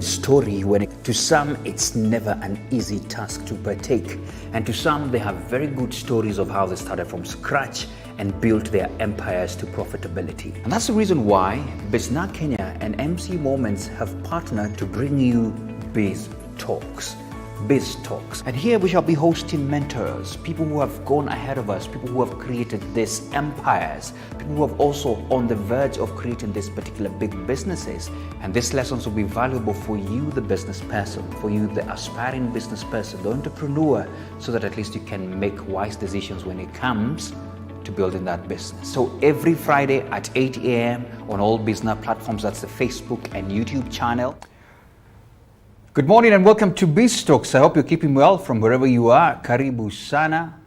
Story to some it's never an easy task to partake, and to some they have very good stories of how they started from scratch and built their empires to profitability. And that's the reason why Bizna Kenya and MC Moments have partnered to bring you Biz Talks. And here we shall be hosting mentors, people who have gone ahead of us, people who have created these empires, people who have also on the verge of creating these particular big businesses. And these lessons will be valuable for you, the business person, for you, the aspiring business person, the entrepreneur, so that at least you can make wise decisions when it comes to building that business. So every Friday at 8 a.m. on all business platforms, that's the Facebook and YouTube channel. Good morning and welcome to Biz Talks. I hope you're keeping well from wherever you are. Karibu sana.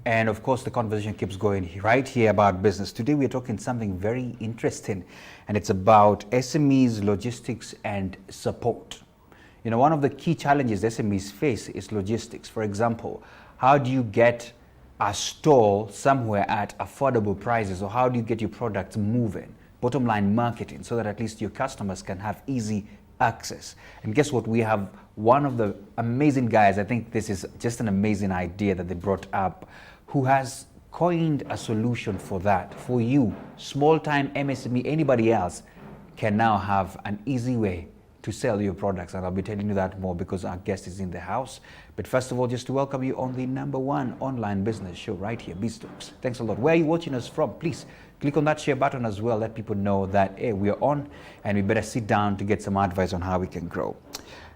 And of course, the conversation keeps going right here about business. Today, we're talking something very interesting, and it's about SMEs, logistics, and support. You know, one of the key challenges SMEs face is logistics. For example, how do you get a store somewhere at affordable prices, or how do you get your products moving? Bottom line marketing, so that at least your customers can have easy access. And guess what? We have one of the amazing guys. I think this is just an amazing idea that they brought up, who has coined a solution for that. For you, small-time MSME, anybody else can now have an easy way to sell your products. And I'll be telling you that more because our guest is in the house. But first of all, just to welcome you on the #1 online business show right here, Biz Talks. Thanks a lot. Where are you watching us from? Please click on that share button as well. Let people know that, hey, we are on and we better sit down to get some advice on how we can grow.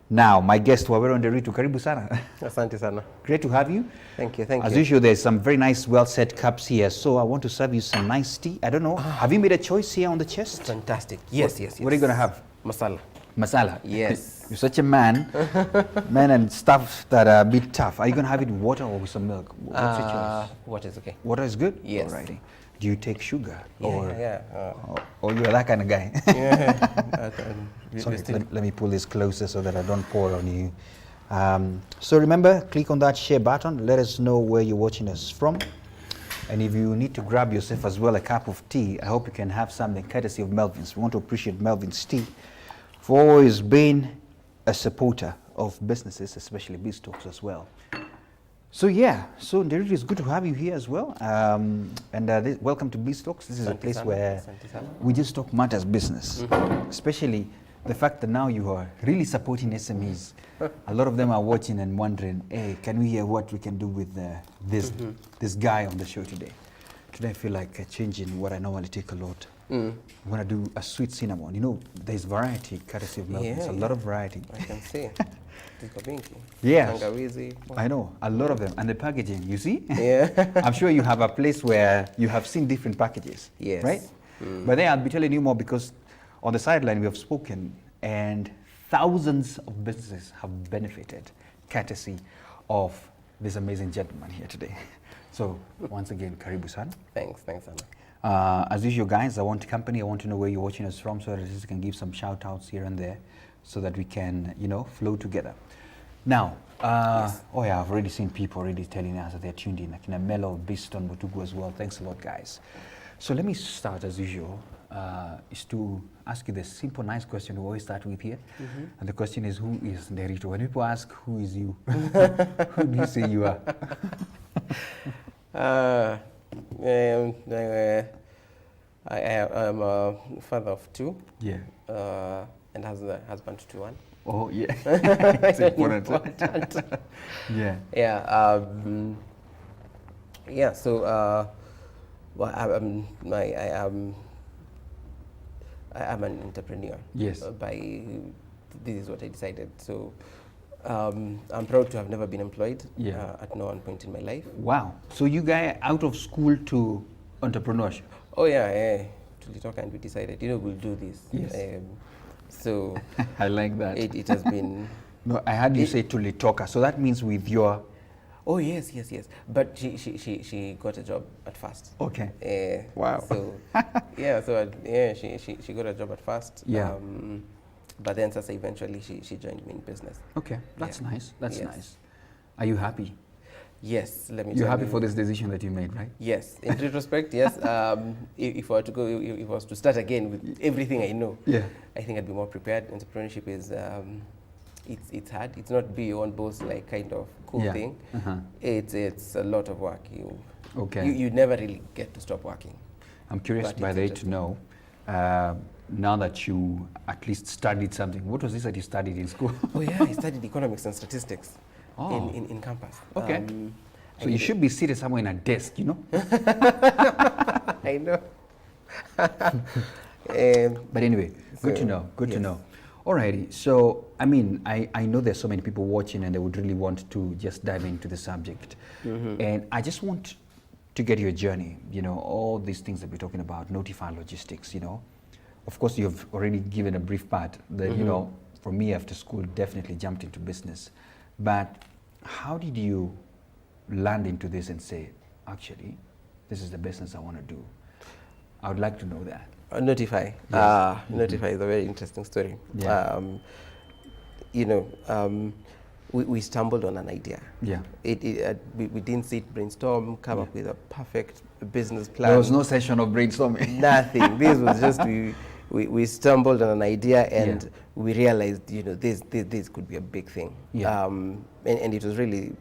Now, my guest, Waweru Nderitu, karibu sana. Asante sana. Great to have you. Thank you, thank you. As usual, there's some very nice, well-set cups here. So I want to serve you some nice tea. I don't know, have you made a choice here on the chest? Fantastic. Yes. What are you going to have? Masala. Masala. Yes. You're such a man. Man and stuff that are a bit tough. Are you going to have it water or with some milk? What's your choice? Water is okay. Water is good? Yes. Alrighty. Do you take sugar? Yeah. Or you're that kind of guy? Yeah. Sorry, let me pull this closer so that I don't pour on you. So remember, click on that share button. Let us know where you're watching us from. And if you need to grab yourself as well a cup of tea, I hope you can have something courtesy of Melvin's. We want to appreciate Melvin's tea for always being a supporter of businesses, especially Biz Talks as well. So Nderitu, it's good to have you here as well. Welcome to Biz Talks. This is a place where we just talk matters business, especially the fact that now you are really supporting SMEs. A lot of them are watching and wondering, hey, can we hear what we can do with this guy on the show today? Today I feel like changing what I normally take a lot. I'm going to do a sweet cinnamon. You know, there's variety, courtesy of Melvin. It's a lot of variety. I can see. Yes, I know, a lot of them. And the packaging, you see? Yeah. I'm sure you have a place where you have seen different packages. Yes. Right? But then I'll be telling you more because on the sideline we have spoken and thousands of businesses have benefited courtesy of this amazing gentleman here today. So once again, karibu sana. Thanks, Anna. As usual, guys, I want to know where you're watching us from so that we can give some shout outs here and there so that we can, flow together. Now, yes. I've already seen people already telling us that they're tuned in, like in a Melo, Biston, Botugu as well. Thanks a lot, guys. So let me start as usual, is to ask you the simple, nice question we always start with here. And the question is, who is Nderitu? When people ask, who is you? Who do you say you are? I'm a father of 2. Yeah. And has a husband to 1. Oh, yeah. It's important. Yeah. Yeah. So, I'm an entrepreneur. Yes. This is what I decided. So, I'm proud to have never been employed at no one point in my life. Wow. So you guys out of school to entrepreneurship? Oh, yeah. To talk and we decided, we'll do this. Yes. So I like that. It has been. No, I heard you say Tulitoka. So that means with your. Oh yes. But she got a job at first. Okay. Wow. So she got a job at first. Yeah. But then eventually she joined me in business. Okay, that's nice. That's yes. nice. Are you happy? Yes, let me You're tell happy you. for this decision that you made, right? Yes, in retrospect, yes. If I were to go, if I was to start again with everything I know, Yeah. I think I'd be more prepared. Entrepreneurship is, it's hard. It's not be your own boss, like kind of cool Yeah. thing. Uh-huh. It's a lot of work. Okay. You never really get to stop working. I'm curious, But by it's the way, to interesting. know, now that you at least studied something, what was this that you studied in school? Oh yeah, I studied economics and statistics Oh. in campus. Okay. I So you did should be seated somewhere in a desk, you know? I know. But anyway, good to So, know, good to yes. know. Alrighty, so I mean, I know there's so many people watching and they would really want to just dive into the subject. And I just want to get your journey, you know, all these things that we're talking about, Notify Logistics, you know. Of course, you've already given a brief part that, you know, for me after school, definitely jumped into business. But how did you land into this and say, actually, this is the business I want to do? I would like to know that. Notify. Yes. Notify is a very interesting story. Yeah. We stumbled on an idea. Yeah. We didn't sit, brainstorm, come up with a perfect business plan. There was no session of brainstorming. Nothing. This was just we stumbled on an idea and Yeah. we realized, this could be a big thing. Yeah. And it was really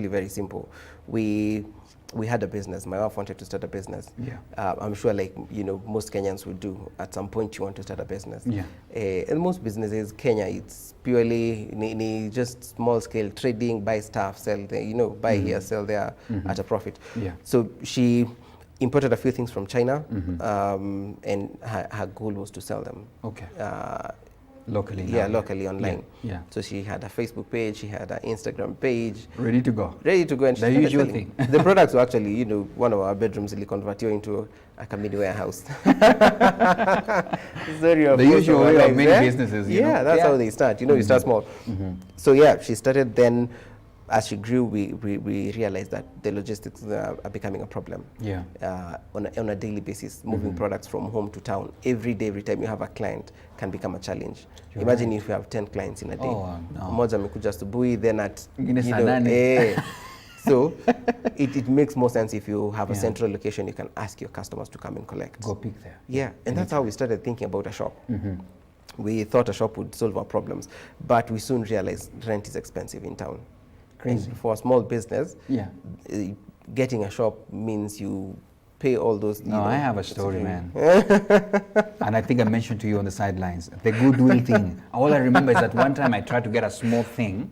very simple. We had a business. My wife wanted to start a business. Yeah. I'm sure, most Kenyans would do. At some point, you want to start a business. Yeah. And most businesses, Kenya, it's purely just small scale trading, buy stuff, sell there. Buy here, sell there at a profit. Yeah. So she imported a few things from China, and her goal was to sell them. Okay. Uh, Locally. yeah, now, locally online. Yeah. So she had a Facebook page, she had an Instagram page, Ready to go. ready to go, and she The started usual selling. thing. The products were actually, one of our bedrooms really converted into a community warehouse. Story of The most usual our way of lives, many eh? businesses, you Yeah, know? that's Yeah. how they start. You start small. So yeah, she started. Then, as she grew, we realized that the logistics are becoming a problem. Yeah. On a daily basis, moving products from home to town every day, every time you have a client, can become a challenge. You're Imagine right. if you have 10 clients in a day. Oh, no. Mmoja amekuja asubuhi, then at Mwingine saa nane. so it makes more sense if you have a Yeah. central location. You can ask your customers to come and collect. Go pick there. Yeah, and that's how we started thinking about a shop. We thought a shop would solve our problems, but we soon realized rent is expensive in town. Crazy. And for a small business, Yeah. getting a shop means you pay all those. No, I have a story, man. And I think I mentioned to you on the sidelines, the goodwill thing. All I remember is that one time I tried to get a small thing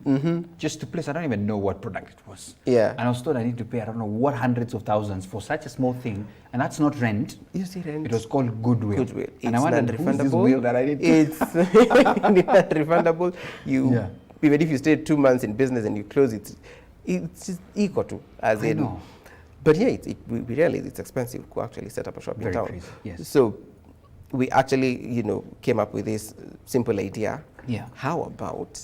just to place. I don't even know what product it was. Yeah. And I was told I need to pay, I don't know what, hundreds of thousands for such a small thing. And that's not rent. You see rent. It was called goodwill. Goodwill. And I wondered, who's this will that I need to... It's non-refundable. Yeah. Even if you stay 2 months in business and you close it, it's just equal to as I in. know. But yeah, we realize it's expensive to actually set up a shop Very in town. crazy, yes. So we actually, came up with this simple idea. Yeah. How about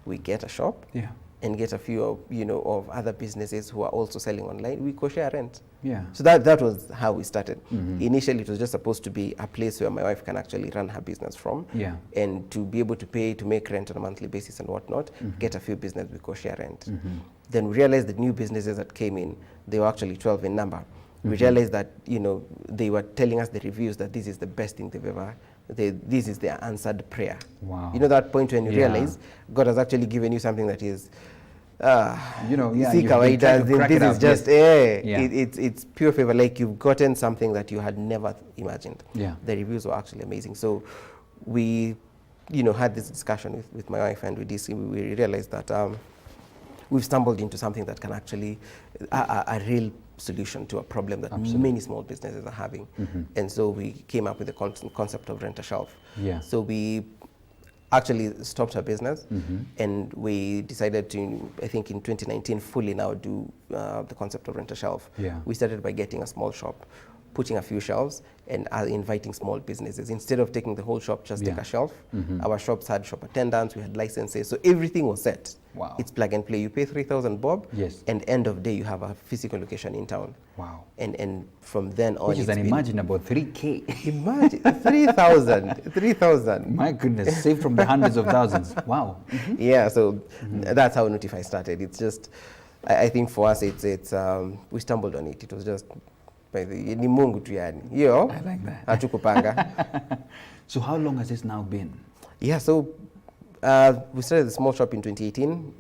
we get a shop? Yeah. And get a few of other businesses who are also selling online. We co-share rent. Yeah. So that was how we started. Initially, it was just supposed to be a place where my wife can actually run her business from. Yeah. And to be able to pay, to make rent on a monthly basis and whatnot, get a few businesses with co-share rent. Then we realized the new businesses that came in, they were actually 12 in number. We realized that, they were telling us the reviews that this is the best thing they've ever, this is their answered prayer. Wow. You know that point when you Yeah. realize God has actually given you something that is, yeah, see you've been kawaida, trying to crack this it is up, just, yes. Yeah. it's pure favor, like you've gotten something that you had never imagined. Yeah. The reviews were actually amazing. So we, had this discussion with my wife, and we realized that we've stumbled into something that can actually, a real solution to a problem that many small businesses are having. And so we came up with the concept of rent a shelf. Yeah. So we actually stopped our business, and we decided to, I think in 2019, fully now do the concept of rent a shelf. Yeah. We started by getting a small shop, putting a few shelves, and inviting small businesses. Instead of taking the whole shop, just take Yeah. a shelf. Our shops had shop attendants, we had licenses, so everything was set. Wow. It's plug and play. You pay 3,000 bob, Yes. and end of day you have a physical location in town. Wow. And from then on, Which is it's been- unimaginable, 3K. Imagine 3,000. My goodness, saved from the hundreds of thousands. Wow. Yeah, so that's how Notify started. It's just I think for us, we stumbled on it. It was just by the ni Mungu tu yani. Yo, I like that. Hatukupanga. So how long has this now been? Yeah, so we started the small shop in 2018.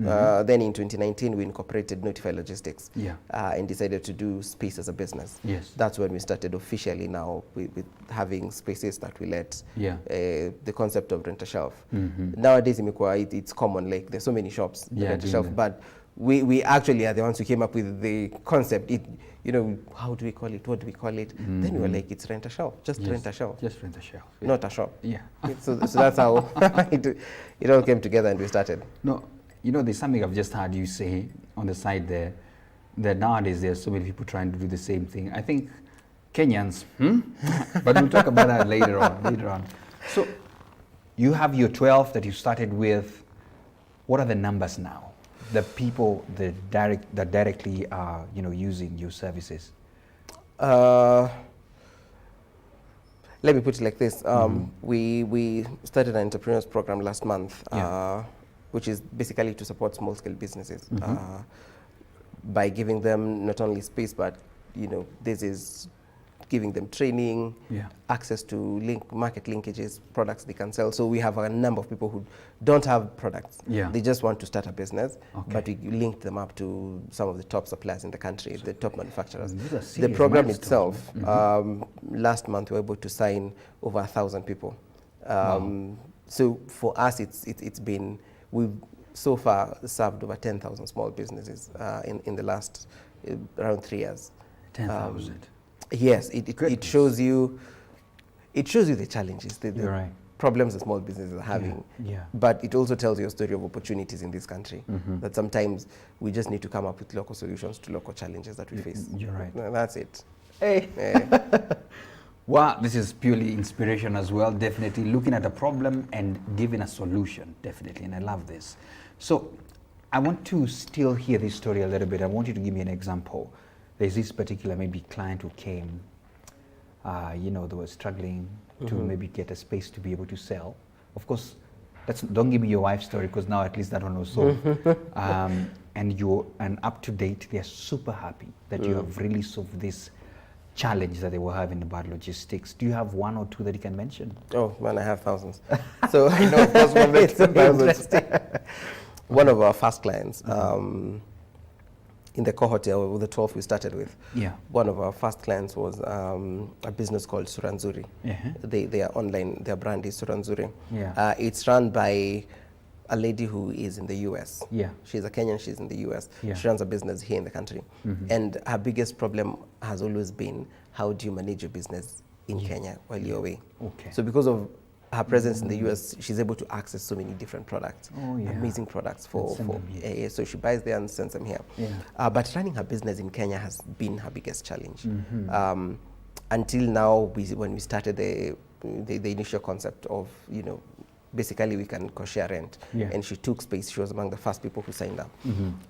Then in 2019, we incorporated Notify Logistics and decided to do space as a business. Yes. That's when we started officially now with having spaces that we let. The concept of rent a shelf. Nowadays, it's common. Like there's so many shops that rent a shelf, but we actually are the ones who came up with the concept. How do we call it? What do we call it? Then we were like, it's rent a shelf. Just rent a shelf. Just rent a shelf. Yeah. Not a shop. Yeah. So that's how it all came together and we started. No, there's something I've just heard you say on the side there, that nowadays there are so many people trying to do the same thing. I think Kenyans, but we'll talk about that later on. So you have your 12 that you started with. What are the numbers now? The people that directly are using your services? Let me put it like this. We started an entrepreneurs program last month, which is basically to support small scale businesses by giving them not only space, but this is giving them training, access to market linkages, products they can sell. So we have a number of people who don't have products. They just want to start a business, but we linked them up to some of the top suppliers in the country, the top manufacturers. The program itself, last month we were able to sign over 1,000 people. So for us, it's been, we've so far served over 10,000 small businesses in the last around 3 years. 10,000. Yes, it shows you the challenges, the problems that small businesses are having. But it also tells you a story of opportunities in this country. That sometimes we just need to come up with local solutions to local challenges that we face. You're right. And that's it. Hey. Wow, this is purely inspiration as well. Definitely looking at a problem and giving a solution. Definitely, and I love this. So I want to still hear this story a little bit. I want you to give me an example. There's this particular maybe client who came, they were struggling to maybe get a space to be able to sell. Of course, don't give me your wife's story, because now at least that one was solved. And up to date, they're super happy that you have really solved this challenge that they were having about logistics. Do you have one or two that you can mention? Oh man, I have thousands. So I know, of course, one that's thousands. One of our first clients. In the cohort with the 12 we started with, one of our first clients was a business called Suranzuri. They are online, their brand is Suranzuri. It's run by a lady who is in the US. She's a Kenyan, she's in the US. She runs a business here in the country. And her biggest problem has always been, how do you manage your business in Kenya while you're away? So because of her presence in the US, she's able to access so many different products, amazing products so she buys there and sends them here. But running her business in Kenya has been her biggest challenge. Until now, when we started the initial concept of, basically we can co-share rent, and she took space. She was among the first people who signed up.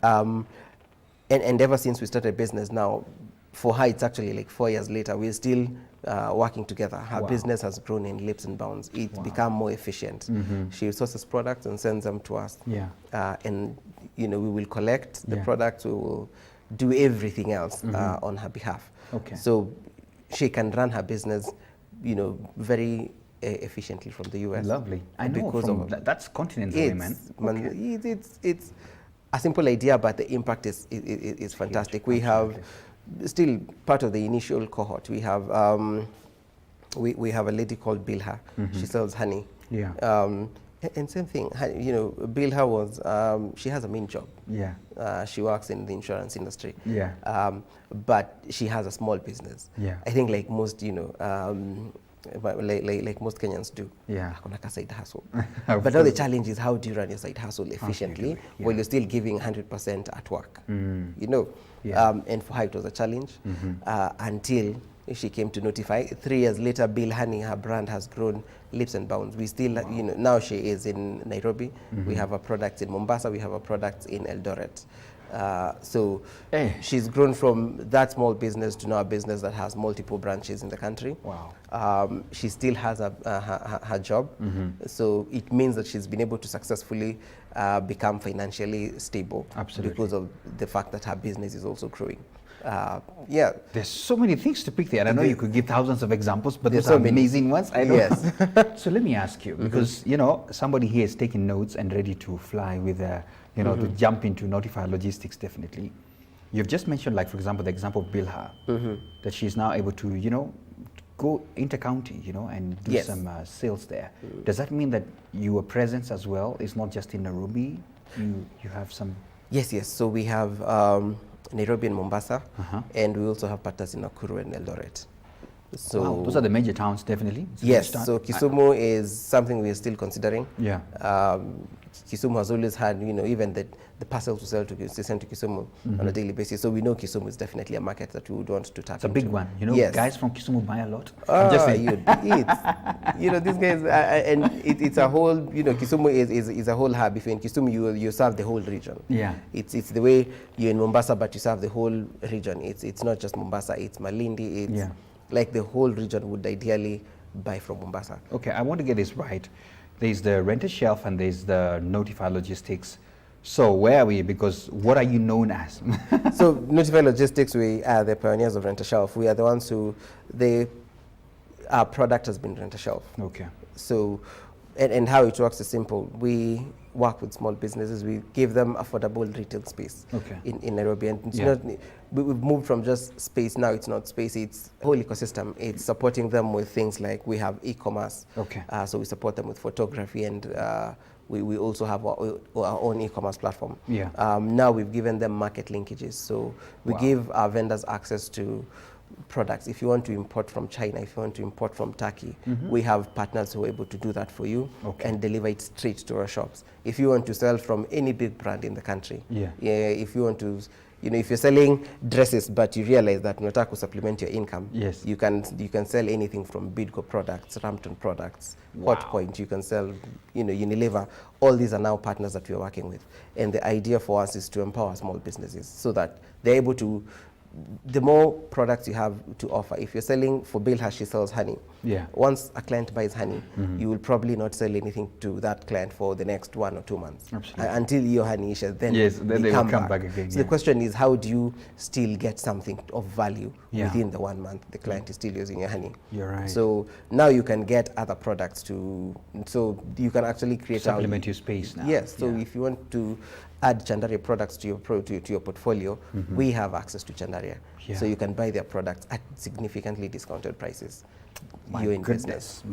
And ever since we started business now, for her, it's actually like 4 years later, we're still working together. Her business has grown in leaps and bounds. It's become more efficient. She sources products and sends them to us. And, we will collect the products, we will do everything else on her behalf. So she can run her business, very efficiently from the US. Lovely. I know, from that's continent away, man. It's a simple idea, but the impact is fantastic. We have still part of the initial cohort. We have we have a lady called Bilha. She sells honey. And same thing. Bilha was she has a main job. She works in the insurance industry. But she has a small business. I think like most like most Kenyans do. A side hustle. But now the challenge is, how do you run your side hustle efficiently while you're still giving 100% at work? And for her it was a challenge until she came to Notify. 3 years later, Bill Honey, her brand has grown leaps and bounds. We still, now she is in Nairobi. We have a product in Mombasa. We have a product in Eldoret. So she's grown from that small business to now a business that has multiple branches in the country. Wow. She still has her job. So it means that she's been able to successfully become financially stable. Absolutely. Because of the fact that her business is also growing. Yeah. There's so many things to pick there. And I know you could give thousands of examples, but There's those are so many. amazing ones. I know. Yes. So let me ask you, because you know somebody here is taking notes and ready to fly with, you know, to jump into Notify Logistics. Definitely, you've just mentioned, like for example, the example of Bilha, that she's now able to, you know, go inter-county, you know, and do some sales there. Does that mean that your presence as well is not just in Nairobi? You have some. Yes, yes. So we have Nairobi and Mombasa, and we also have partners in Nakuru and Eldoret. So wow, those are the major towns, definitely. Yes, so Kisumu is something we are still considering. Yeah. Kisumu has always had, you know, even the parcels we sell to send to Kisumu on a daily basis. So we know Kisumu is definitely a market that we would want to tap into. It's a big one. You know, yes. Guys from Kisumu buy a lot. I'm just saying. You know, these guys, and it's a whole, you know, Kisumu is a whole hub. If you're in Kisumu, you serve the whole region. Yeah. It's the way you're in Mombasa, but you serve the whole region. It's not just Mombasa, it's Malindi, it's like the whole region would ideally buy from Mombasa. Okay, I want to get this right. There's the rented shelf and there's the Notify Logistics. So where are we? Because what are you known as? So Notify Logistics, we are the pioneers of rent a shelf. We are the ones who, our product has been rent a shelf. Okay. So, and how it works is simple. We work with small businesses. We give them affordable retail space in Nairobi. And it's not, we've moved from just space. Now it's not space, it's whole ecosystem. It's supporting them with things like we have e-commerce. Okay. So we support them with photography, and we also have our own e-commerce platform. Yeah. Now we've given them market linkages. So we give our vendors access to products. If you want to import from China, if you want to import from Turkey, we have partners who are able to do that for you and deliver it straight to our shops. If you want to sell from any big brand in the country, if you want to, you know, if you're selling dresses but you realize that unataka to supplement your income, you can sell anything from Bidco products, Rampton products, Hotpoint, you can sell, you know, Unilever. All these are now partners that we're working with. And the idea for us is to empower small businesses so that they're able to, the more products you have to offer. If you're selling, for Bilha, she sells honey. Once a client buys honey, you will probably not sell anything to that client for the next 1 or 2 months. Until your honey issues, then, then they come back again. So the question is, how do you still get something of value within the 1 month the client is still using your honey? You're right. So now you can get other products to, so you can actually create supplement your space now. Yes, so if you want to add Chandaria products to your portfolio, we have access to Chandaria. So you can buy their products at significantly discounted prices. My goodness.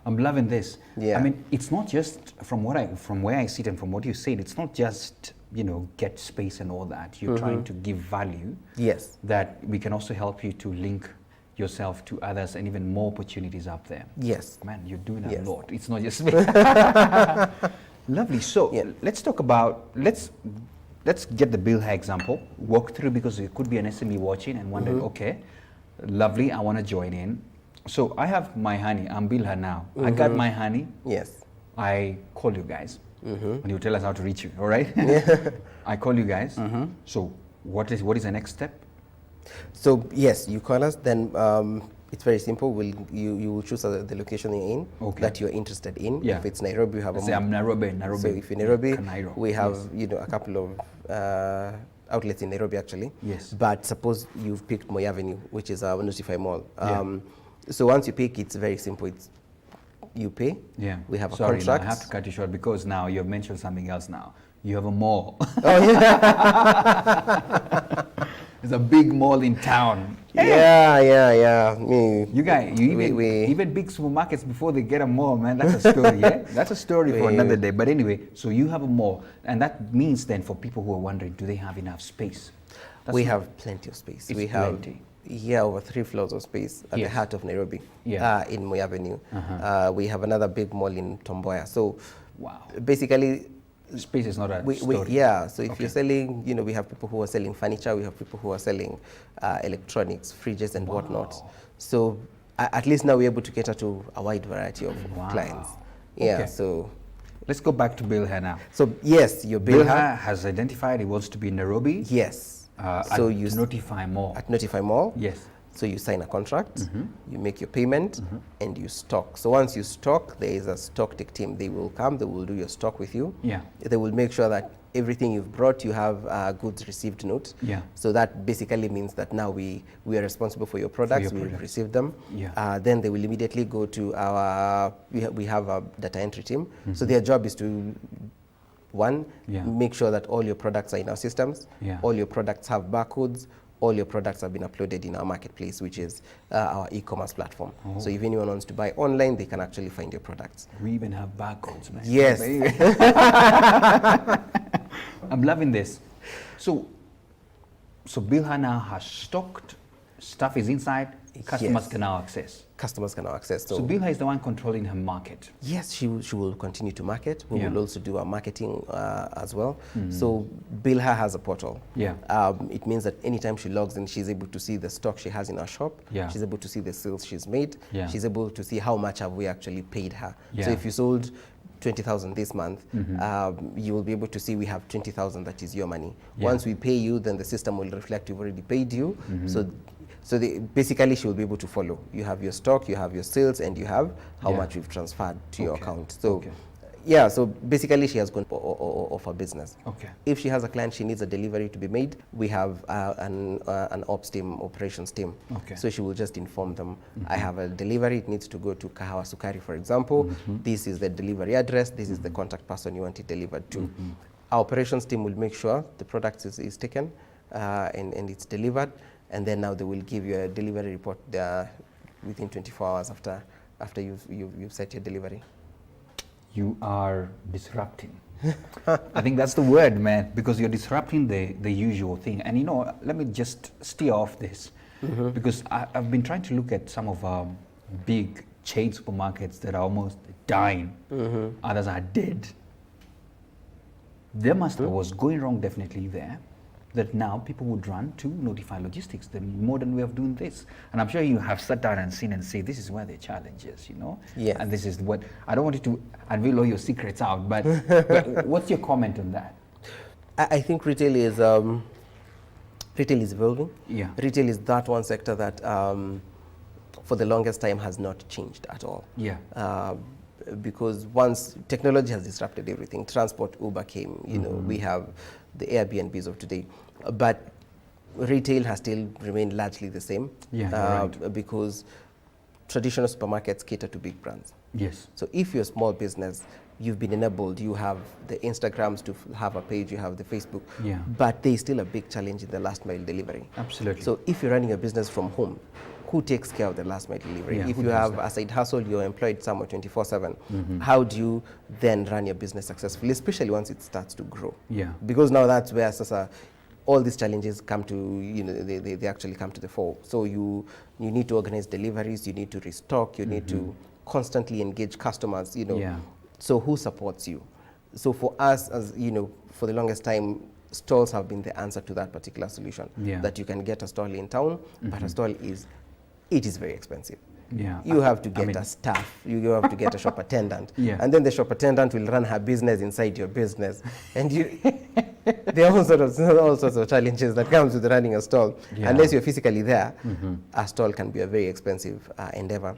I'm loving this. I mean, it's not just from where I sit and from what you said, it's not just, you know, get space and all that. You're trying to give value. Yes. That we can also help you to link yourself to others and even more opportunities up there. Yes. Man, you're doing a lot. It's not just me. Lovely. So let's talk about, let's get the Bilha example, walk through, because it could be an SME watching and wondering, okay, lovely, I want to join in. So I have my honey, I'm Bilha now. I got my honey. Yes. I call you guys and you tell us how to reach you, all right? I call you guys. So what is the next step? So yes, you call us, then it's very simple. You will choose the location you're in that you're interested in. If it's Nairobi, we have I'm Nairobi. So if in Nairobi, we have you know, a couple of outlets in Nairobi actually. But suppose you've picked Moi Avenue, which is our Notify Mall. So once you pick, it's very simple. It's you pay. We have a contract. No, I have to cut you short because now you've mentioned something else. Now you have a mall. There's a big mall in town. You guys, even big supermarkets before they get a mall, man. That's a story. That's a story for another day. But anyway, so you have a mall, and that means then for people who are wondering, do they have enough space? We have plenty of space. We have over 3 floors of space at the heart of Nairobi, in Moi Avenue. We have another big mall in Tomboya. So basically, space is not a story. So if you're selling, you know, we have people who are selling furniture, we have people who are selling electronics, fridges and whatnot. So at least now we're able to cater to a wide variety of clients. So let's go back to Bilha now. So yes, your Bilha has identified he wants to be in Nairobi. Yes. So you Notify More. At Notify More. Yes. So you sign a contract, you make your payment, and you stock. So once you stock, there is a stock tech team. They will come, they will do your stock with you. Yeah. They will make sure that everything you've brought, you have a goods received note. Yeah. So that basically means that now we are responsible for your products. We've received them. Yeah. Then they will immediately go to our, we have a data entry team. So their job is to, one, make sure that all your products are in our systems. Yeah. All your products have barcodes. All your products have been uploaded in our marketplace, which is our e-commerce platform. Oh. So if anyone wants to buy online, they can actually find your products. We even have barcodes, man. Yes. I'm loving this. So Bilha now has stocked, stuff is inside, customers can now access. Customers can now access. So Bilha is the one controlling her market. Yes, she will continue to market. We will also do our marketing as well. So Bilha has a portal. Yeah. It means that anytime she logs in, she's able to see the stock she has in our shop. Yeah. She's able to see the sales she's made. Yeah. She's able to see how much have we actually paid her. Yeah. So if you sold 20,000 this month, you will be able to see we have 20,000 that is your money. Yeah. Once we pay you, then the system will reflect we've already paid you. So basically she will be able to follow. You have your stock, you have your sales, and you have how much we've transferred to your account. So yeah, so basically she has gone of her business. Okay. If she has a client, she needs a delivery to be made, we have an ops team, operations team. Okay. So she will just inform them, I have a delivery, it needs to go to Kahawa Sukari, for example. This is the delivery address, this is the contact person you want it delivered to. Our operations team will make sure the product is taken and it's delivered, and then now they will give you a delivery report within 24 hours after you've set your delivery. You are disrupting. I think that's the word, man, because you're disrupting the usual thing. And let me just steer off this, because I've been trying to look at some of big chain supermarkets that are almost dying. Others are dead. There was going wrong definitely there, that now people would run to Notify Logistics, the modern way of doing this. And I'm sure you have sat down and seen and say, this is where the challenge is, Yes. And this is what, I don't want you to unveil all your secrets out, but what's your comment on that? I think retail is evolving. Yeah. Retail is that one sector that for the longest time has not changed at all. Yeah. Because once technology has disrupted everything, transport, Uber came, we have the Airbnbs of today, but retail has still remained largely the same. Yeah, right. Because traditional supermarkets cater to big brands. Yes. So if you're a small business, you've been enabled, you have the Instagrams to have a page, you have the Facebook, but there's still a big challenge in the last mile delivery. Absolutely. So if you're running a business from home, who takes care of the last mile delivery? If you have a side hustle, you're employed somewhere 24/7, how do you then run your business successfully, especially once it starts to grow? Yeah. Because now that's where all these challenges come to, they actually come to the fore. So you need to organize deliveries, you need to restock, you need to constantly engage customers, So who supports you? So for us, as for the longest time, stalls have been the answer to that particular solution. That you can get a stall in town, but a stall is very expensive. Yeah. You have to get a staff, you have to get a shop attendant, Yeah. and then the shop attendant will run her business inside your business. And there are all sorts of challenges that comes with running a stall. Yeah. Unless you're physically there, a stall can be a very expensive endeavor.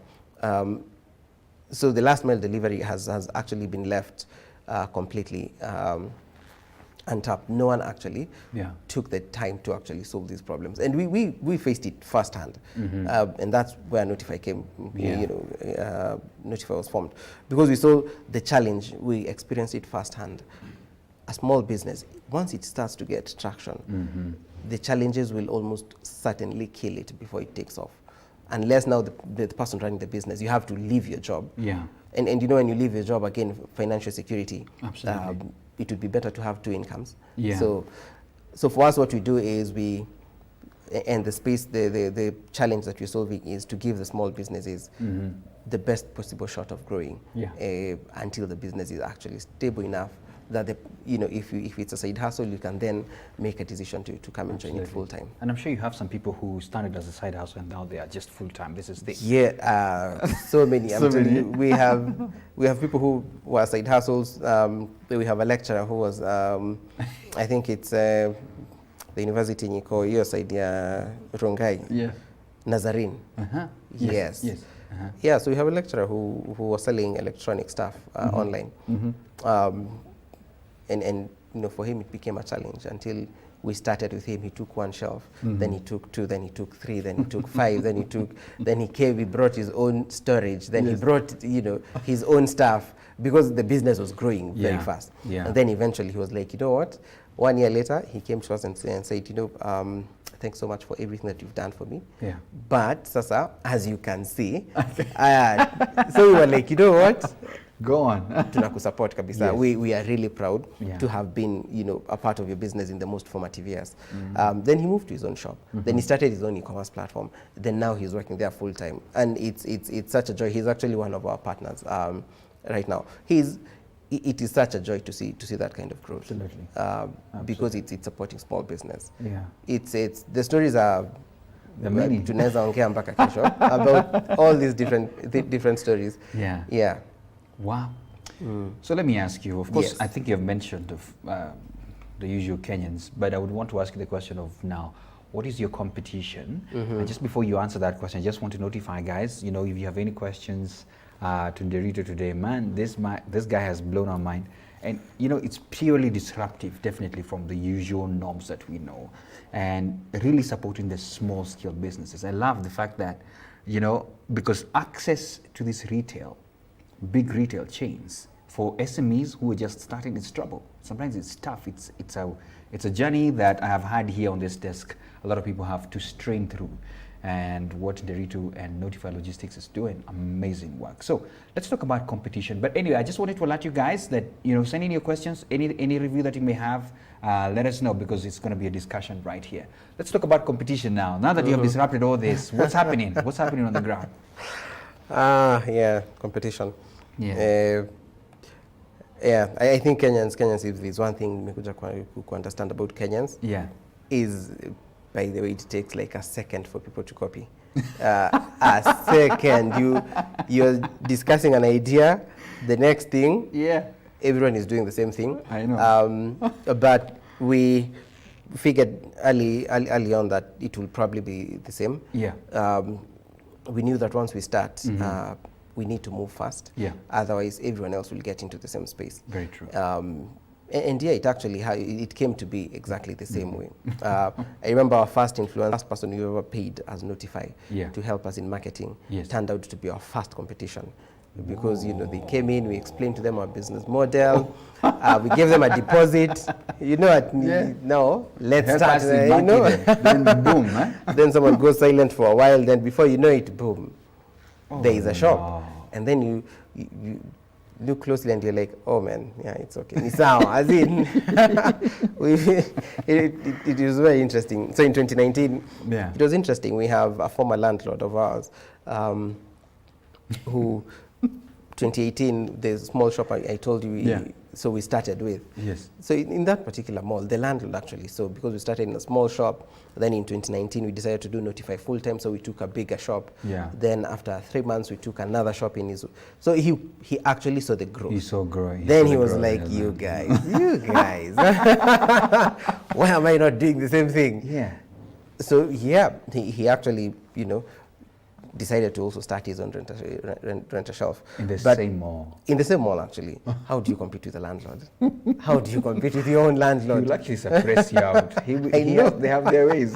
So the last mile delivery has actually been left completely untapped. No one actually took the time to actually solve these problems, and we faced it firsthand, and that's where Notify came. Notify was formed because we saw the challenge. We experienced it firsthand. A small business, once it starts to get traction, the challenges will almost certainly kill it before it takes off. Unless now the person running the business, you have to leave your job. Yeah. And when you leave your job, again, financial security. Absolutely. It would be better to have two incomes. Yeah. So for us, what we do is the challenge that we're solving is to give the small businesses the best possible shot of growing until the business is actually stable enough that if it's a side hustle, you can then make a decision to come and join it full time. And I'm sure you have some people who started as a side hustle and now they are just full time. This is the So many. I'm telling you, we have people who were side hustles. We have a lecturer who was I think it's the university in your side, Rongai. Yeah. Nazarene. Yes. Yeah, so we have a lecturer who was selling electronic stuff online. And for him it became a challenge until we started with him. He took one shelf, then he took two, then he took three, then he took five, then he brought his own storage, then he brought his own stuff, because the business was growing very fast. And then eventually he was like, you know what? 1 year later, he came to us and said, thanks so much for everything that you've done for me. Yeah. But Sasa, as you can see, so we were like, you know what? Go on. Tunakusupport kabisa. Yes. We are really proud to have been, a part of your business in the most formative years. Then he moved to his own shop. Then he started his own e-commerce platform. Then now he's working there full time, and it's such a joy. He's actually one of our partners right now. It is such a joy to see that kind of growth. Absolutely. Because it's supporting small business. Yeah. It's the stories are the many. Tunaweza ongea mpaka kesho about all these different stories. Yeah. Yeah. Wow. So let me ask you, of course, Yes. I think you have mentioned of the usual Kenyans, but I would want to ask you the question of now, what is your competition? And just before you answer that question, I just want to notify guys, if you have any questions to Nderitu today, man, this guy has blown our mind. And, it's purely disruptive, definitely from the usual norms that we know, and really supporting the small scale businesses. I love the fact that, because access to this big retail chains for SMEs who are just starting, it's trouble. Sometimes it's tough. It's a journey that I have had here on this desk. A lot of people have to strain through, and what Nderitu and Notify Logistics is doing, amazing work. So let's talk about competition. But anyway, I just wanted to alert you guys that send in your questions, any review that you may have, let us know, because it's going to be a discussion right here. Let's talk about competition now. Now that you have disrupted all this, what's happening? What's happening on the ground? Competition. Yeah. I think Kenyans, if there's one thing nimekuja ku understand about Kenyans, is, by the way, it takes like a second for people to copy. A second. You're discussing an idea, the next thing, everyone is doing the same thing. I know. But we figured early on that it will probably be the same. We knew that once we start, we need to move fast. Otherwise, everyone else will get into the same space. Very true. And it came to be exactly the same way. I remember our first person we ever paid as Notify to help us in marketing turned out to be our first competition. Because they came in, we explained to them our business model, we gave them a deposit. Now let's start. Then boom, Then someone goes silent for a while. Then before you know it, boom, there is a shop, and then you look closely and you're like, oh man, it's okay. As in, it is very interesting. So in 2019, it was interesting. We have a former landlord of ours who. 2018, the small shop I told you, so we started with. So in that particular mall, the landlord actually, so because we started in a small shop, then in 2019 we decided to do Notify full time, so we took a bigger shop. Then after 3 months we took another shop in his, so he actually saw the growth. He saw growing. Then he was like, you guys, why am I not doing the same thing? So he actually, decided to also start his own renter shelf. In the same mall? In the same mall, actually. How do you compete with the landlord? How do you compete with your own landlord? He will actually suppress you out. They have their ways.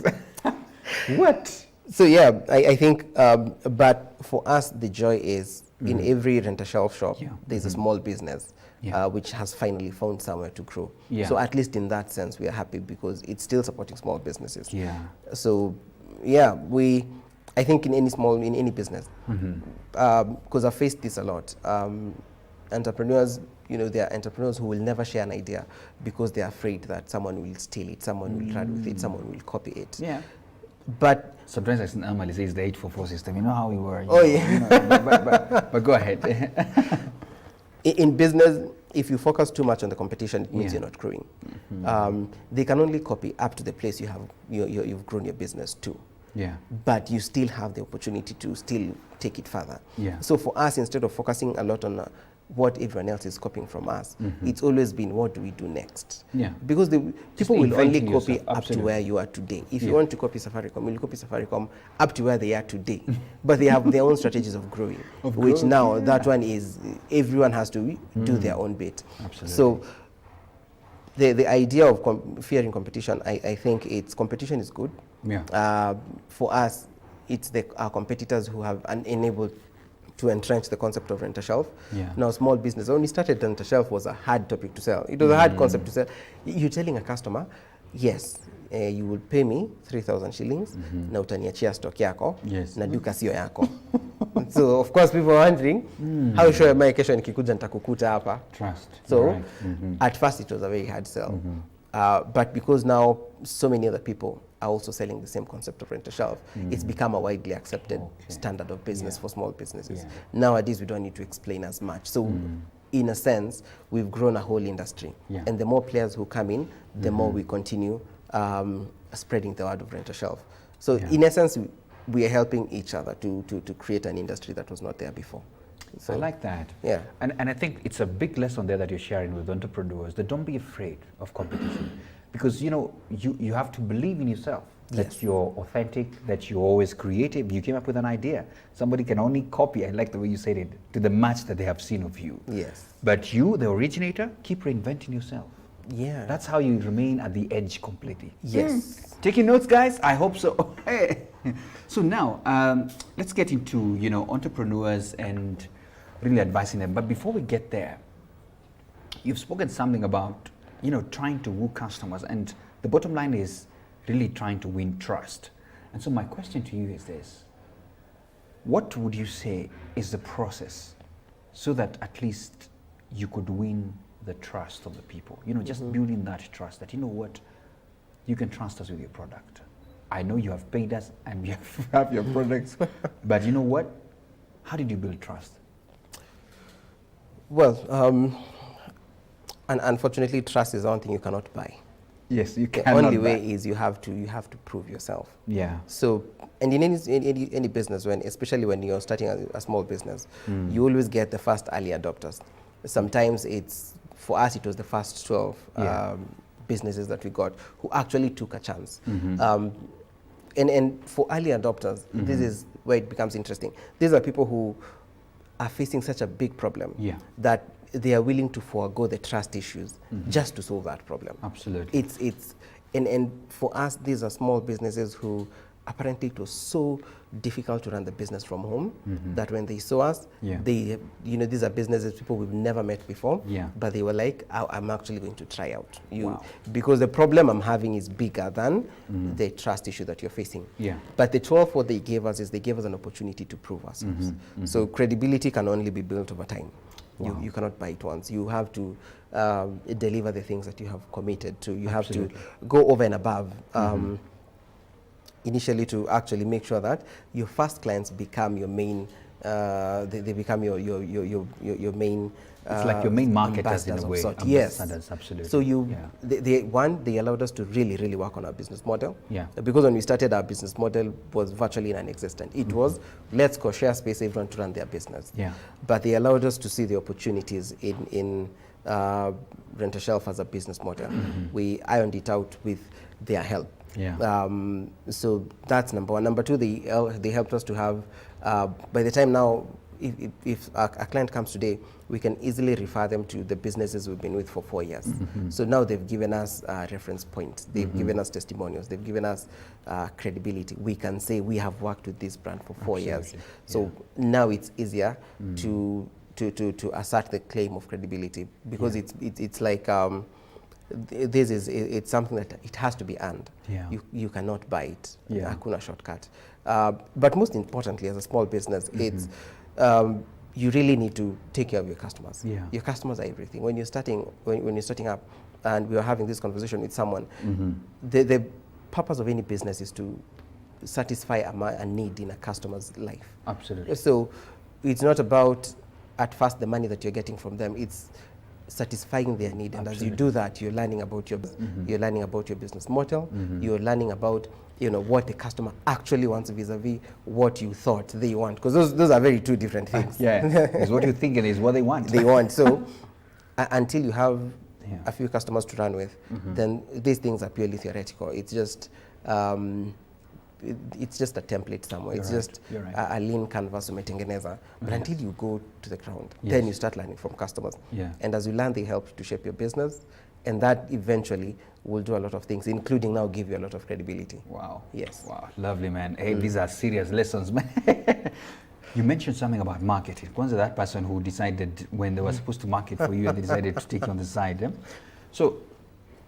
What? So I think, but for us, the joy is in every renter shelf shop, there's a small business which has finally found somewhere to grow. So at least in that sense, we are happy because it's still supporting small businesses. So I think in any business, because I've faced this a lot. Entrepreneurs, there are entrepreneurs who will never share an idea because they're afraid that someone will steal it, someone will run with it, someone will copy it. But sometimes I normally say it's the 844 system. You know how we were. But go ahead. In business, if you focus too much on the competition, it means you're not growing. They can only copy up to the place you've grown your business to. Yeah. But you still have the opportunity to still take it further. Yeah. So for us, instead of focusing a lot on what everyone else is copying from us, it's always been, what do we do next? Yeah. Because people will only copy yourself. up to where you are today. If you want to copy Safaricom, you'll copy Safaricom up to where they are today. But they have their own strategies of growing, that one is, everyone has to do their own bit. Absolutely. So the idea of fearing competition, I think competition is good. Yeah. For us, it's our competitors who have enabled to entrench the concept of rent-a-shelf. Yeah. Now, small business, when we started, rent-a-shelf was a hard topic to sell. It was a hard concept to sell. You're telling a customer, yes, you will pay me 3,000 shillings, na utaniachia stock yako, na duka sio yako. So, of course, people are wondering, how sure am I kesho nikikuja nitakukuta hapa? Trust. So, at first, it was a very hard sell. But because now so many other people are also selling the same concept of rent-a-shelf, it's become a widely accepted standard of business for small businesses. Nowadays, we don't need to explain as much. So, in a sense, we've grown a whole industry. And the more players who come in, the more we continue spreading the word of rent-a-shelf. So, in essence, we are helping each other to create an industry that was not there before. So, I like that. Yeah. And I think it's a big lesson there that you're sharing with entrepreneurs, that don't be afraid of competition. Because, you have to believe in yourself, that you're authentic, that you're always creative. You came up with an idea. Somebody can only copy, I like the way you said it, to the match that they have seen of you. Yes. But you, the originator, keep reinventing yourself. Yeah. That's how you remain at the edge completely. Yes. Taking notes, guys? I hope so. So now, let's get into, entrepreneurs and really advising them. But before we get there, you've spoken something about, trying to woo customers. And the bottom line is really trying to win trust. And so my question to you is this. What would you say is the process so that at least you could win the trust of the people? Just building that trust that, you can trust us with your product. I know you have paid us and you have your products, but you know what? How did you build trust? Well, and unfortunately, trust is one thing you cannot buy. Yes, you The cannot only buy. way is you have to prove yourself. Yeah. So, and in any business, especially when you're starting a small business, you always get the first early adopters. Sometimes for us, it was the first 12 businesses that we got who actually took a chance. And for early adopters, this is where it becomes interesting. These are people who are facing such a big problem that they are willing to forego the trust issues just to solve that problem. Absolutely. And for us, these are small businesses who apparently it was so difficult to run the business from home that when they saw us, they, these are businesses, people we've never met before, but they were like, I'm actually going to try out you because the problem I'm having is bigger than the trust issue that you're facing. But the 12, what they gave us is they gave us an opportunity to prove ourselves. So credibility can only be built over time. You cannot buy it once. You have to deliver the things that you have committed to. You have to go over and above. Initially, to actually make sure that your first clients become your main, they become your main. It's like your main marketers in a way. Yes, absolutely. So they allowed us to really work on our business model. Because when we started, our business model was virtually non-existent. It was let's go share space, everyone to run their business. But they allowed us to see the opportunities in rent-a-shelf as a business model. We ironed it out with their help. So that's number one. Number two, they helped us to have, by the time now, if a client comes today, we can easily refer them to the businesses we've been with for 4 years. So now they've given us reference points. They've given us testimonials. They've given us credibility. We can say we have worked with this brand for 4 years. So now it's easier to assert the claim of credibility because it's like, it's something that it has to be earned. You cannot buy it. Hakuna shortcut. But most importantly, as a small business, it's you really need to take care of your customers. Your customers are everything. When you're starting up, and we were having this conversation with someone, the purpose of any business is to satisfy a need in a customer's life. Absolutely. So it's not about at first the money that you're getting from them. It's satisfying their need. And Absolutely. as you do that, you're learning about your business model. You're learning about what the customer actually wants vis-a-vis what you thought they want, because those are very two different things. It's what you think and it's what they want. They want. So until you have Yeah. a few customers to run with, then these things are purely theoretical. It's just it's just a template somewhere. You're it's right. just You're right. a lean canvas umetengeneza. But Yeah. until you go to the ground, Yes. then you start learning from customers. Yeah. And as you learn, they help to shape your business, and that eventually will do a lot of things, including now give you a lot of credibility. Wow. Yes. Wow. Lovely, man. Hey, these are serious lessons, man. You mentioned something about marketing. Kwanza, that person who decided when they were supposed to market for you and they decided to take you on the side. Yeah? So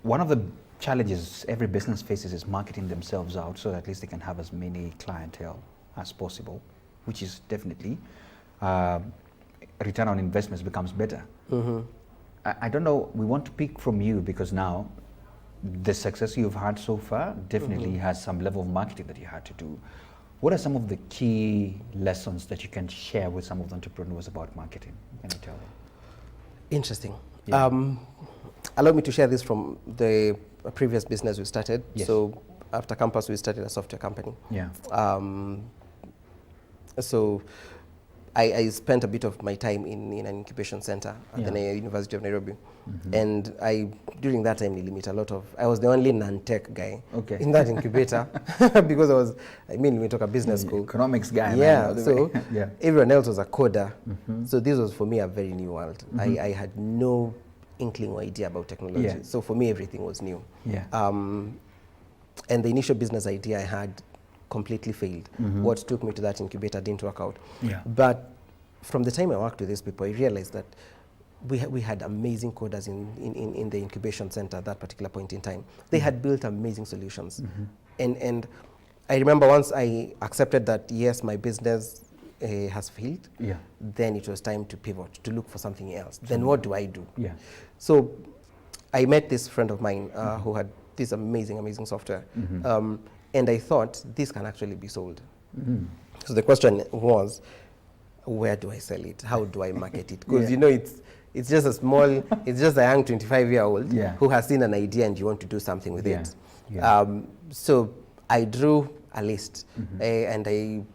one of the challenges every business faces is marketing themselves out so that at least they can have as many clientele as possible, which is definitely return on investments becomes better. I don't know, we want to pick from you because now the success you've had so far definitely has some level of marketing that you had to do. What are some of the key lessons that you can share with some of the entrepreneurs about marketing? Can you tell them? Interesting. Yeah. Allow me to share this from the previous business we started. Yes. So after campus, we started a software company. Yeah. So I spent a bit of my time in an incubation center at Yeah. the University of Nairobi. And during that time, I was the only non-tech guy Okay. in that incubator because we took a business school. Economics guy. Yeah, man, so yeah. everyone else was a coder. So this was for me a very new world. I had no inkling or idea about technology. Yeah. So for me, everything was new. Yeah. And the initial business idea I had completely failed. What took me to that incubator didn't work out. Yeah. But from the time I worked with these people, I realized that we had amazing coders in the incubation center at that particular point in time. They had built amazing solutions. And I remember once I accepted that, yes, my business has failed, Yeah. then it was time to pivot, to look for something else. Then what do I do? Yeah. So I met this friend of mine who had this amazing software. And I thought, this can actually be sold. So the question was, where do I sell it? How do I market it? Because it's just it's just a young 25-year-old Yeah. who has seen an idea and you want to do something with Yeah. it. Yeah. So I drew a list and I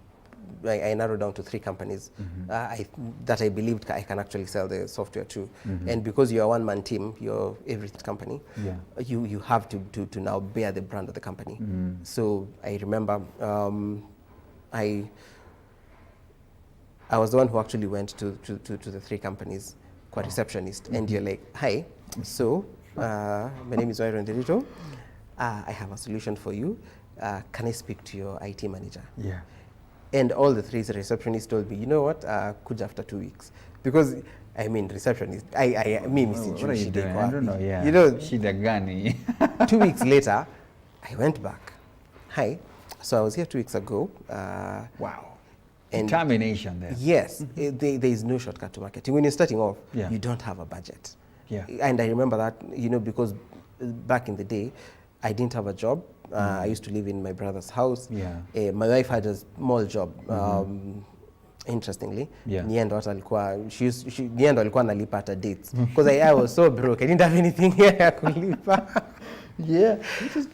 narrowed down to 3 companies that I believed I can actually sell the software to. And because you're a one-man team, you're every company, Yeah. you have to now bear the brand of the company. So I remember I was the one who actually went to the 3 companies, qua receptionist, and you're like, hi, so my name is Waweru Nderitu. I have a solution for you. Can I speak to your IT manager? Yeah. And all the 3 receptionists told me, you know what, kuja after 2 weeks. Because, receptionist, What are you doing? I don't know, yeah. Shida gani? 2 weeks later, I went back. Hi, so I was here 2 weeks ago. Wow. And Determination there. yes, there is no shortcut to marketing. When you're starting off, Yeah. you don't have a budget. Yeah. And I remember that, because back in the day, I didn't have a job. I used to live in my brother's house. Yeah. My wife had a small job. Interestingly, Yeah. Niendo alikuwa analipa hata dates because I was so broke. I didn't have anything here ya kulipa. Yeah.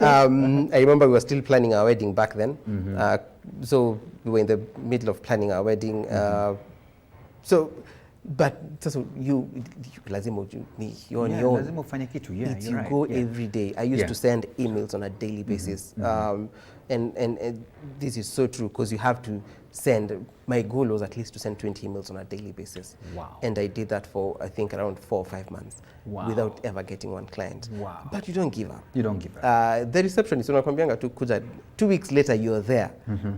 I remember we were still planning our wedding back then. So we were in the middle of planning our wedding. But you lazima you're on your own. Lazima ufanye kitu. Yeah, It's you're you right. go Yeah. every day. I used Yeah. to send emails on a daily basis. And this is so true because you have to send, my goal was at least to send 20 emails on a daily basis. Wow. And I did that for, I think, around 4 or 5 months without ever getting one client. Wow. But you don't give up. You don't give up. The receptionist, unakwambianga tu kuja, 2 weeks later you're there.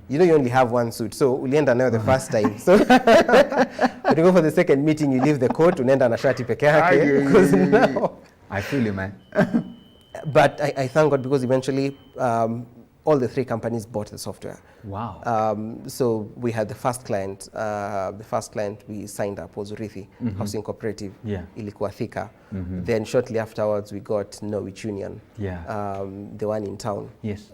You only have 1 suit. So ulienda nayo the first time. So when you go for the second meeting, you leave the coat, unaenda na shati peke yake. Because now, I feel you, man. but I thank God because eventually all the 3 companies bought the software. Wow. So we had the first client. The first client we signed up was Urithi Housing Cooperative. Yeah. Ilikuwa Thika. Then shortly afterwards we got Norwich Union. Yeah. The one in town. Yes.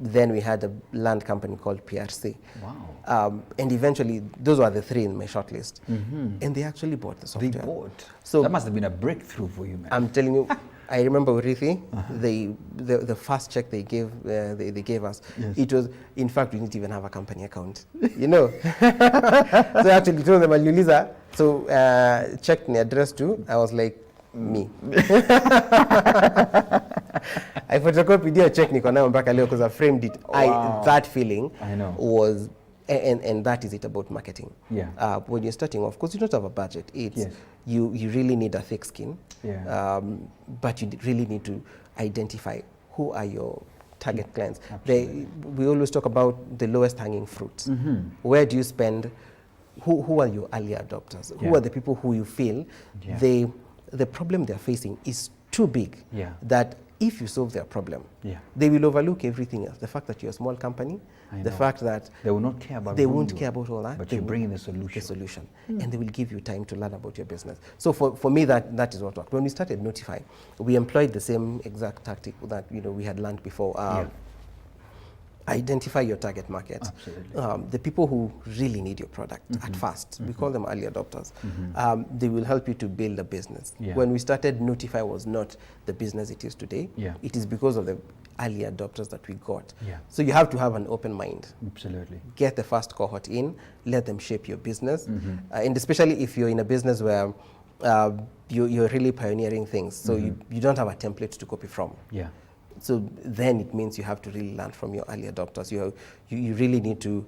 Then we had a land company called PRC. Wow. And eventually, those were the 3 in my shortlist. And they actually bought the software. They bought. So that must have been a breakthrough for you, man. I'm telling you, I remember Urithi, the first check they gave us, Yes. it was, in fact, we didn't even have a company account, So I actually told them, Aliuliza, so checked the address too. I was like, me. I photocopied your check niko nayo mpaka leo because I framed it. Wow. That feeling I know. was, and that is it about marketing. Yeah. When you're starting off, because you don't have a budget, it's Yes. you really need a thick skin. Yeah. But you really need to identify who are your target clients. Absolutely. We always talk about the lowest hanging fruits. Where do you spend? Who are your early adopters? Who Yeah. are the people who you feel Yeah. the problem they're facing is too big Yeah. that if you solve their problem, Yeah. they will overlook everything else. The fact that you're a small company, I the know. fact that They will not care about they who won't you care are, about all that. but They you will- bring in the solution. and they will give you time to learn about your business. So for me, that is what worked. When we started Notify, we employed the same exact tactic that we had learned before. Identify your target market. Absolutely. The people who really need your product at first. We call them early adopters. They will help you to build a business. Yeah. When we started, Notify was not the business it is today. Yeah. It is because of the early adopters that we got. Yeah. So you have to have an open mind. Absolutely. Get the first cohort in, let them shape your business. And especially if you're in a business where you're really pioneering things, so you don't have a template to copy from. Yeah. So then it means you have to really learn from your early adopters. You really need to,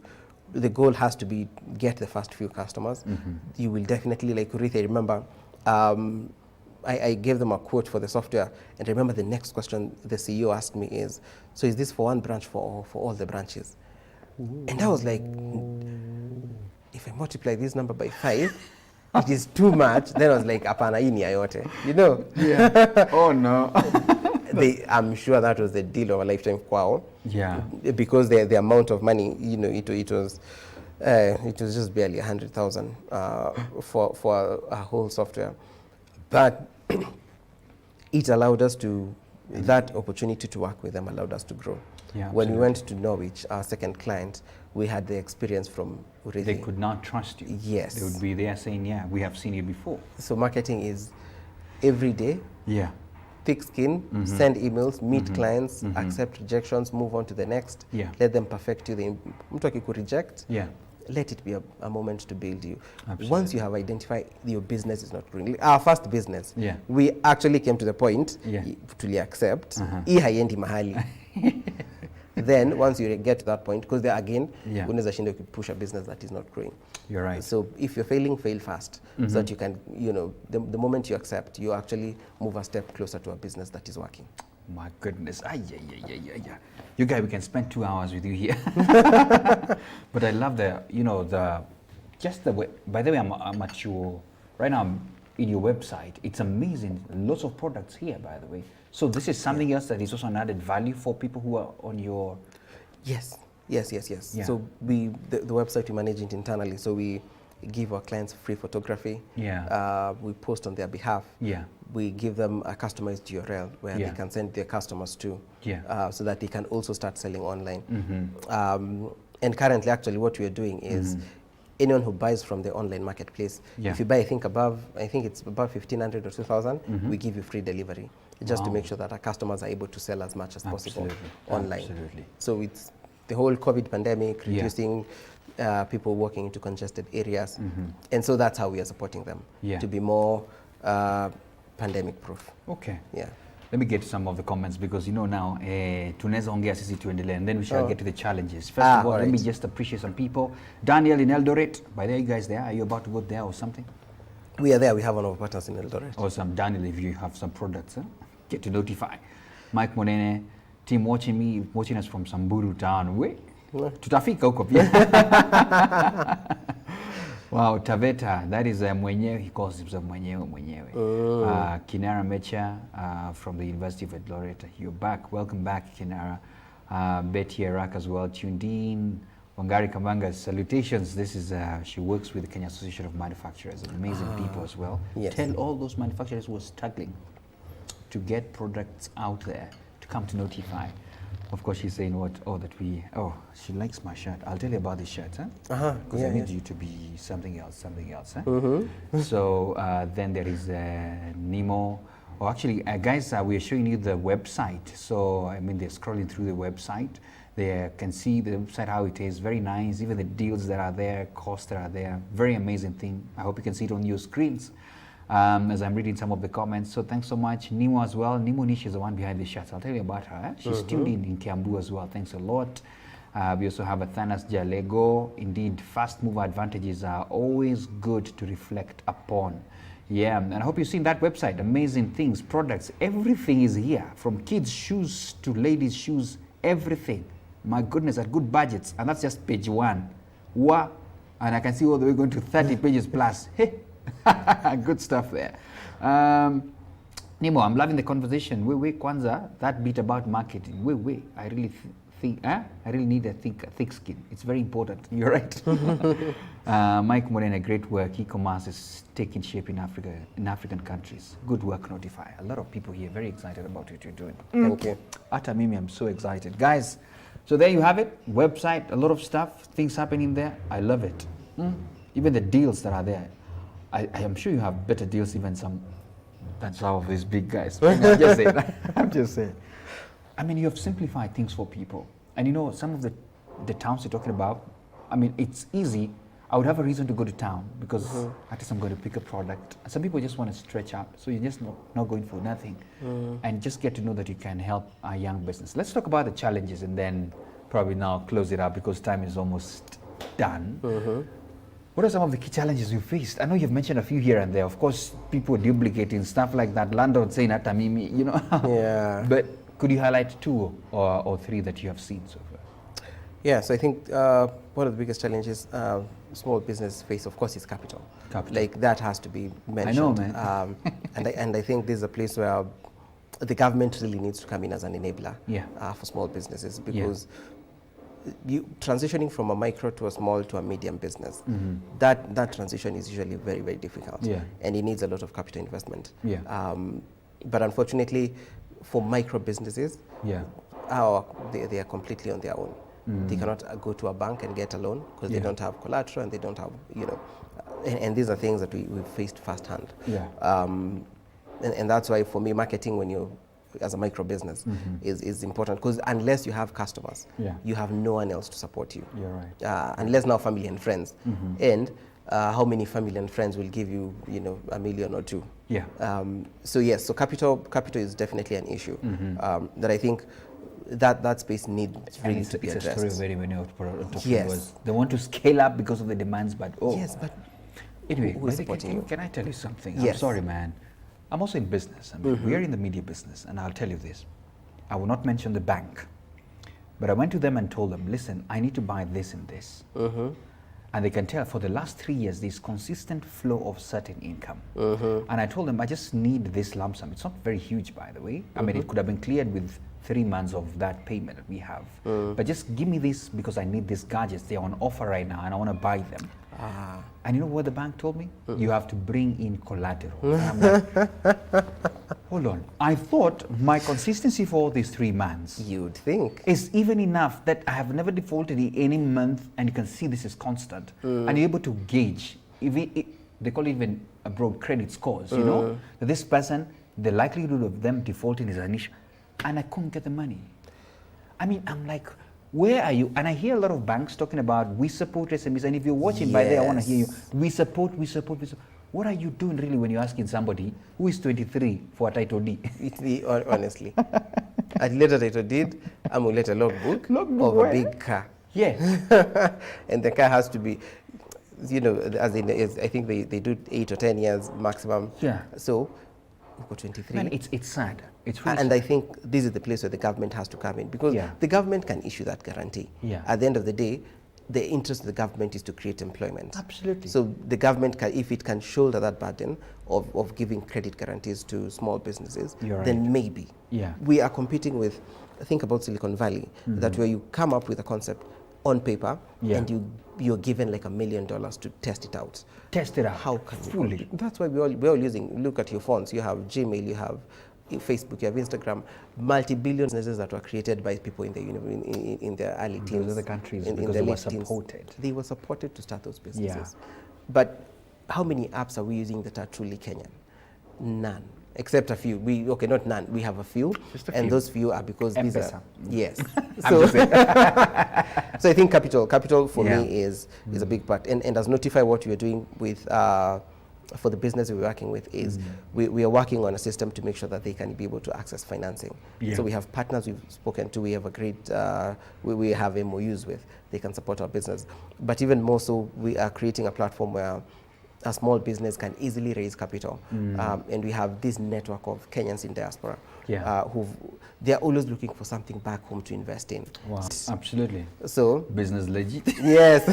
the goal has to be get the first few customers. You will definitely, like Urithi, I remember, I gave them a quote for the software, and I remember the next question the CEO asked me is, so is this for one branch for all the branches? Ooh. And I was like, if I multiply this number by 5, it is too much. Then I was like, apana hii ni ya yote, Yeah. Oh no. I'm sure that was the deal of a lifetime kwao. Yeah. Because the amount of money, it was just barely 100,000 for a whole software, but it allowed us to, that opportunity to work with them allowed us to grow. Yeah, when we went to Norwich, our second client, we had the experience from Urithi. They could not trust you. Yes. They would be there saying, yeah, we have seen you before. So marketing is every day. Yeah. Thick skin, send emails, meet clients, accept rejections, move on to the next. Yeah. Let them perfect you. Mtu akikureject, Yeah. let it be a moment to build you. Absolutely. Once you have identified your business is not growing, our first business, Yeah. we actually came to the point, Yeah. to accept, hii haiendi mahali. Then once you get to that point, because there again, Yeah. unaweza shinda push a business that is not growing. You're right. So if you're failing, fail fast, so that you can, the moment you accept, you actually move a step closer to a business that is working. My goodness. Yeah. You guys, we can spend 2 hours with you here. But I love by the way, I'm at your, right now I'm in your website. It's amazing. Lots of products here, by the way. So this is something else that is also an added value for people who are on your... Yes. Yeah. So the website, we manage it internally. So we give our clients free photography. Yeah. We post on their behalf. Yeah. We give them a customized URL where they can send their customers to, so that they can also start selling online. And currently, actually, what we are doing is anyone who buys from the online marketplace, if you buy, I think it's above 1,500 or 2,000, we give you free delivery, just to make sure that our customers are able to sell as much as possible online. Absolutely. So it's the whole COVID pandemic, reducing people walking into congested areas. And so that's how we are supporting them, to be more pandemic proof. Okay. Yeah. Let me get some of the comments because now tunaweza ongea sisi tuendelee, and then we shall get to the challenges. First of all, let me just appreciate some people. Daniel in Eldoret, by the way, you guys there? Are you about to go there or something? We are there. We have one of our partners in Eldoret. Awesome. Daniel, if you have some products, get to Notify. Mike Monene, team watching us from Samburu town. Tutafika huko pia. Wow, Taveta, that is mwenyewe, he calls himself mwenyewe. Kinara Mecha from the University of Eldoret, you're back, welcome back Kinara. Betty Arak as well, tuned in. Wangari Kamanga, salutations, this is, she works with the Kenya Association of Manufacturers, amazing people as well. Yes. Tell all those manufacturers who are struggling to get products out there to come to Notify. Of course, she's saying what? Oh, she likes my shirt. I'll tell you about this shirt, huh? Because I need you to be something else, huh? So then there is Nemo. Oh, actually, guys, we are showing you the website. So, I mean, they're scrolling through the website. They can see the website, how it is. Very nice. Even the deals that are there, costs that are there. Very amazing thing. I hope you can see it on your screens as I'm reading some of the comments. So, thanks so much. Nemo as well. Nemo Nish is the one behind the shirts. I'll tell you about her. She's tuned in Kiambu as well. Thanks a lot. We also have Athanas Jalego. Indeed, fast mover advantages are always good to reflect upon. Yeah, and I hope you've seen that website. Amazing things, products, everything is here. From kids' shoes to ladies' shoes, everything. My goodness, at good budgets. And that's just page 1. Wow. And I can see all the way going to 30 pages plus. Hey, good stuff there. Nemo, I'm loving the conversation. Kwanza, that bit about marketing. I really I really need a thick skin. It's very important. You're right. Mike Morena, great work. E-commerce is taking shape in Africa, in African countries. Good work, Notify. A lot of people here very excited about what you're doing. Thank you. Ata Mimi, I'm so excited. Guys, so there you have it. Website, a lot of stuff, things happening there. I love it. Even the deals that are there. I am sure you have better deals even than some of these big guys. I'm just saying. I'm just saying. I mean, you have simplified things for people. And you know, some of the towns you're talking about, I mean, it's easy. I would have a reason to go to town because at least I'm going to pick a product. Some people just want to stretch out. So you're just not going for nothing. And just get to know that you can help our young business. Let's talk about the challenges and then probably now close it up because time is almost done. What are some of the key challenges you faced? I know you've mentioned a few here and there. Of course, people duplicating stuff like that. Landlord saying at Tamimi, you know. Yeah. But could you highlight 2 or 3 that you have seen so far? Yeah, so I think one of the biggest challenges small business face, of course, is capital. Like that has to be mentioned. I know, man. And I think this is a place where the government really needs to come in as an enabler for small businesses because transitioning from a micro to a small to a medium business, that transition is usually very, very difficult. And it needs a lot of capital investment. But unfortunately, for micro businesses, they are completely on their own. They cannot go to a bank and get a loan because they don't have collateral and they don't have, and these are things that we've faced firsthand. And that's why for me, marketing when you as a micro business is important because unless you have customers, you have no one else to support you. You're right. Unless now family and friends. And how many family and friends will give you, $1 million or 2? So yes, so capital is definitely an issue that I think that space needs really to be addressed. It's a story of many entrepreneurs. They want to scale up because of the demands, but anyway, can I tell you something? I'm sorry, man. I'm also in business. I mean, we are in the media business, and I'll tell you this. I will not mention the bank, but I went to them and told them, listen, I need to buy this and this. And they can tell for the last 3 years, there's consistent flow of certain income. And I told them, I just need this lump sum. It's not very huge, by the way. I mean, it could have been cleared with 3 months of that payment that we have. But just give me this because I need these gadgets. They're on offer right now, and I want to buy them. And you know what the bank told me? You have to bring in collateral. And I'm like, hold on. I thought my consistency for all these 3 months you'd think is even enough that I have never defaulted in any month, and you can see this is constant. And you're able to gauge, they call it even abroad credit scores, that this person, the likelihood of them defaulting is an issue. And I couldn't get the money. I mean, I'm like, where are you? And I hear a lot of banks talking about, we support SMEs. And if you're watching by there, I want to hear you. We support. What are you doing really when you're asking somebody who is 23 for a title D? Honestly. I let a title deed, I'm going to let a logbook of a big car. And the car has to be, I think they do 8 or 10 years maximum. So we've got 23. Man, it's sad. It's really and sad. I think this is the place where the government has to come in because the government can issue that guarantee. At the end of the day, the interest of the government is to create employment. Absolutely. So the government, if it can shoulder that burden of giving credit guarantees to small businesses, then maybe. We are competing with, think about Silicon Valley, that where you come up with a concept on paper and you're given like $1 million to test it out. Test it out. How can fully? That's why we're all using, look at your phones. You have Gmail, you have Facebook, you have Instagram, multi-billion businesses that were created by people in the in their early teens. Those are the countries in because the they were late teens. supported. They were supported to start those businesses. Yeah. But how many apps are we using that are truly Kenyan? None. Except a few. Okay, not none. We have a few. Just a and few. those few are because these M-Pesa. are... Yes. I'm just saying. So I think capital for Yeah. me is a big part. And as Notify, what we are doing with for the business we're working with is we are working on a system to make sure that they can be able to access financing. Yeah. So we have partners we've spoken to. We have a great we have MOUs with. They can support our business. But even more so, we are creating a platform where a small business can easily raise capital. And we have this network of Kenyans in diaspora they're always looking for something back home to invest in. Wow, absolutely. So business legit. Yes.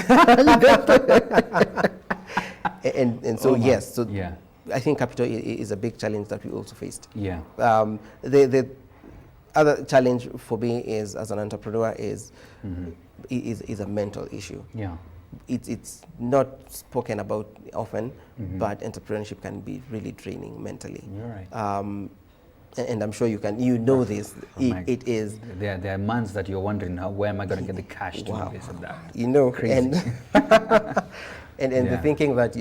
and so yes, so yeah. I think capital is a big challenge that we also faced. Yeah. The other challenge for me is, as an entrepreneur, is a mental issue. Yeah. It's not spoken about often, but entrepreneurship can be really draining mentally. You're right. And I'm sure you know this. It is. There are months that you're wondering, where am I going to get the cash to do this and that? You know, crazy. And the thinking that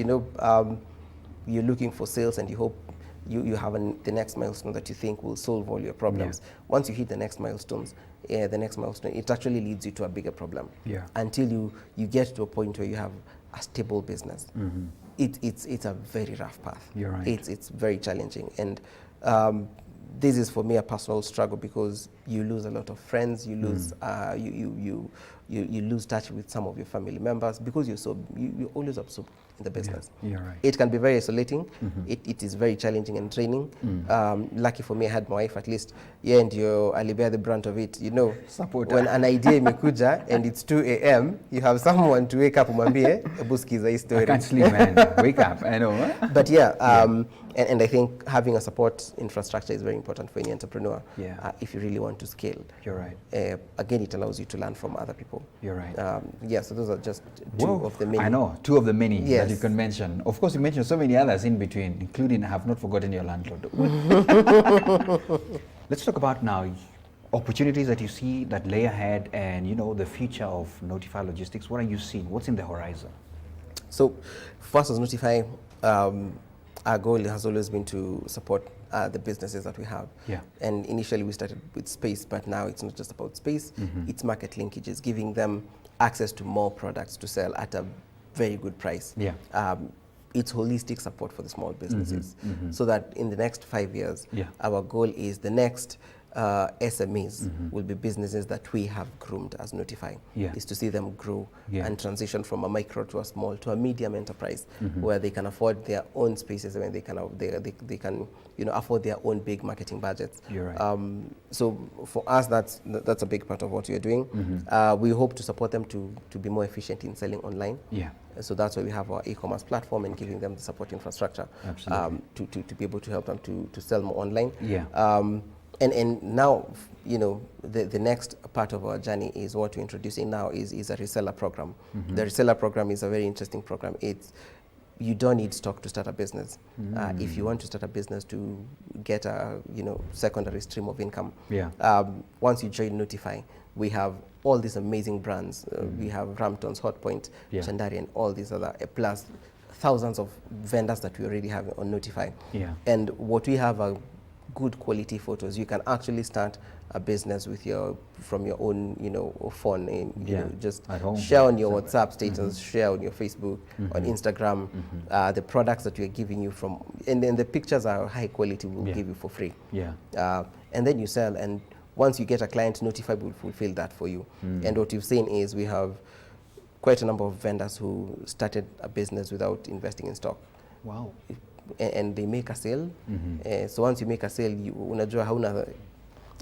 you're looking for sales and you hope you have the next milestone that you think will solve all your problems. Yeah. Once you hit the next milestone, it actually leads you to a bigger problem. Yeah. Until you get to a point where you have a stable business. It's a very rough path. You're right. It's very challenging. And this is for me a personal struggle because you lose a lot of friends. You lose you lose touch with some of your family members because you're always absorbed in the business. Yeah, you're right. It can be very isolating. It is very challenging and draining. Lucky for me, I had my wife, at least. Yeah, and I'll bear the brunt of it. Support when an idea imekuja and it's 2 a.m., you have someone to wake up umwambie, ebu sikiza hii story. I can't sleep, man. Wake up. I know. But and I think having a support infrastructure is very important for any entrepreneur. Yeah. If you really want to scale. You're right. Again, it allows you to learn from other people. You're right. So those are just two of the many. I know, two of the many Yes. that you can mention. Of course, you mentioned so many others in between, including I have not forgotten your landlord. Let's talk about now opportunities that you see that lay ahead and the future of Notify Logistics. What are you seeing? What's in the horizon? So for us as Notify, our goal has always been to support the businesses that we have. Yeah. And initially we started with space, but now it's not just about space. It's market linkages, giving them access to more products to sell at a very good price. Yeah. It's holistic support for the small businesses. So that in the next 5 years, our goal is the next SMEs will be businesses that we have groomed as Notify. Is to see them grow and transition from a micro to a small to a medium enterprise where they can afford their own spaces and they can afford their own big marketing budgets. You're right. So for us, that's a big part of what we are doing. We hope to support them to be more efficient in selling online. Yeah. So that's why we have our e-commerce platform and giving them the support infrastructure to be able to help them to sell more online. Yeah. And now, the next part of our journey is what we're introducing now is a reseller program. The reseller program is a very interesting program. You don't need stock to start a business. If you want to start a business to get a secondary stream of income, once you join Notify, we have all these amazing brands. We have Ramtons, Hotpoint, Chandari, and all these other, plus thousands of vendors that we already have on Notify. And what we have are good quality photos. You can actually start a business from your own phone and just share on your WhatsApp status, share on your Facebook, on Instagram, the products that we're giving you and then the pictures are high quality, we'll give you for free. And then you sell, and once you get a client, Notify will fulfill that for you. And what you've seen is we have quite a number of vendors who started a business without investing in stock. Wow. And they make a sale. So once you make a sale, unajua hauna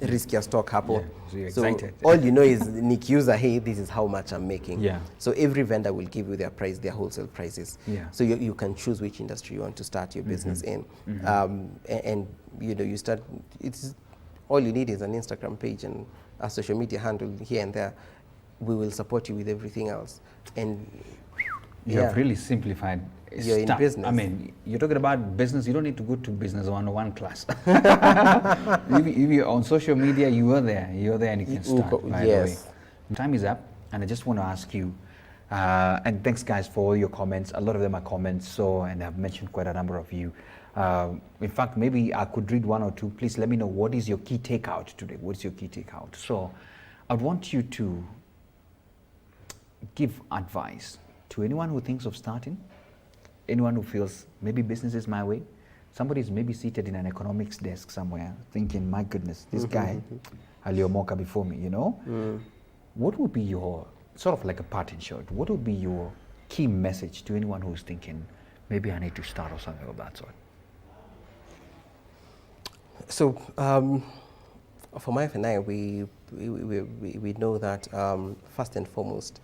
risk ya stock hapo. So you're so excited. All you know is nikiuza, hey, this is how much I'm making. So every vendor will give you their price, their wholesale prices. So you can choose which industry you want to start your business in. And you start, all you need is an Instagram page and a social media handle here and there. We will support you with everything else. And you have really simplified you're in business. I mean, you're talking about business. You don't need to go to business 101 class. if you're on social media, you are there. You're there, and you can start. By the way, time is up, and I just want to ask you. And thanks, guys, for all your comments. A lot of them are comments, and I've mentioned quite a number of you. In fact, maybe I could read one or two. Please let me know, what is your key takeout today? What is your key takeout? So I'd want you to give advice to anyone who thinks of starting, anyone who feels maybe business is my way. Somebody's maybe seated in an economics desk somewhere thinking, my goodness, this guy, aliomoka before me, you know? What would be your, sort of like a parting shot, what would be your key message to anyone who's thinking, maybe I need to start or something of that sort? So, for my wife and I, we know that first and foremost,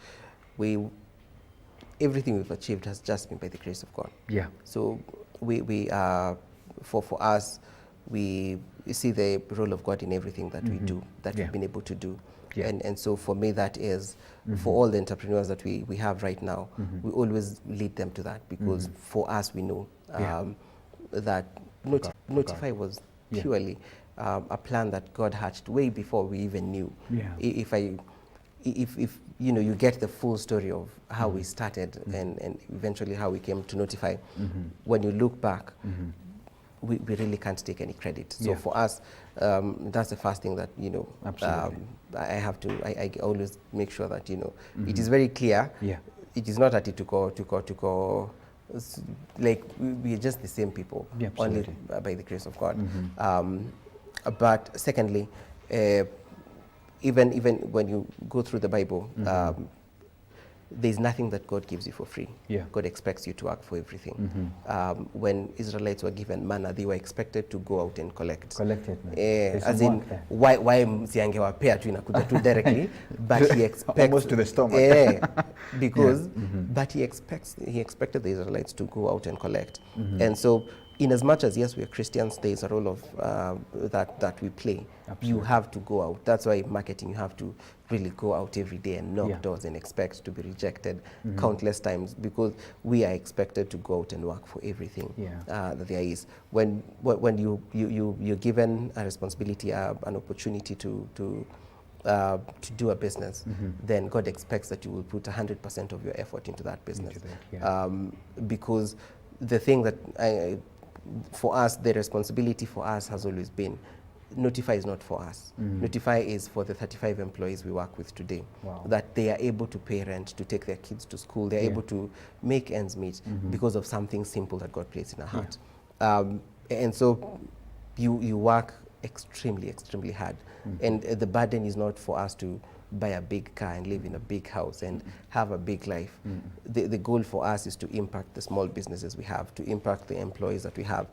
everything we've achieved has just been by the grace of God. Yeah. So we are, for us, we see the role of God in everything that we do, that we've been able to do. Yeah. And so for me, that is, for all the entrepreneurs that we have right now, we always lead them to that, because for us, we know that Notify was purely a plan that God hatched way before we even knew. Yeah. If you know, you get the full story of how we started and eventually how we came to Notify, when you look back, we really can't take any credit. So for us, that's the first thing that, you know, I always make sure that, you know, it is very clear. Yeah. It is not at it to go, like we're just the same people, only by the grace of God. But secondly, even when you go through the Bible, there's nothing that God gives you for free. Yeah. God expects you to work for everything. When Israelites were given manna, they were expected to go out and collect. Collect it, as in, why msiangewapea tu inakuja tu directly, but he expects almost to the stomach. Because but he expected the Israelites to go out and collect. And so, in as much as, yes, we are Christians, there is a role of that we play. Absolutely. You have to go out. That's why marketing, you have to really go out every day and knock doors and expect to be rejected countless times, because we are expected to go out and work for everything that there is. When you're given a responsibility, an opportunity to do a business, then God expects that you will put 100% of your effort into that business. Because the thing that for us, the responsibility for us has always been, Notify is not for us. Notify is for the 35 employees we work with today. Wow. That they are able to pay rent, to take their kids to school, they're able to make ends meet because of something simple that God placed in our heart. And so you work extremely, extremely hard. And the burden is not for us to buy a big car and live in a big house and have a big life. The goal for us is to impact the small businesses we have, to impact the employees that we have.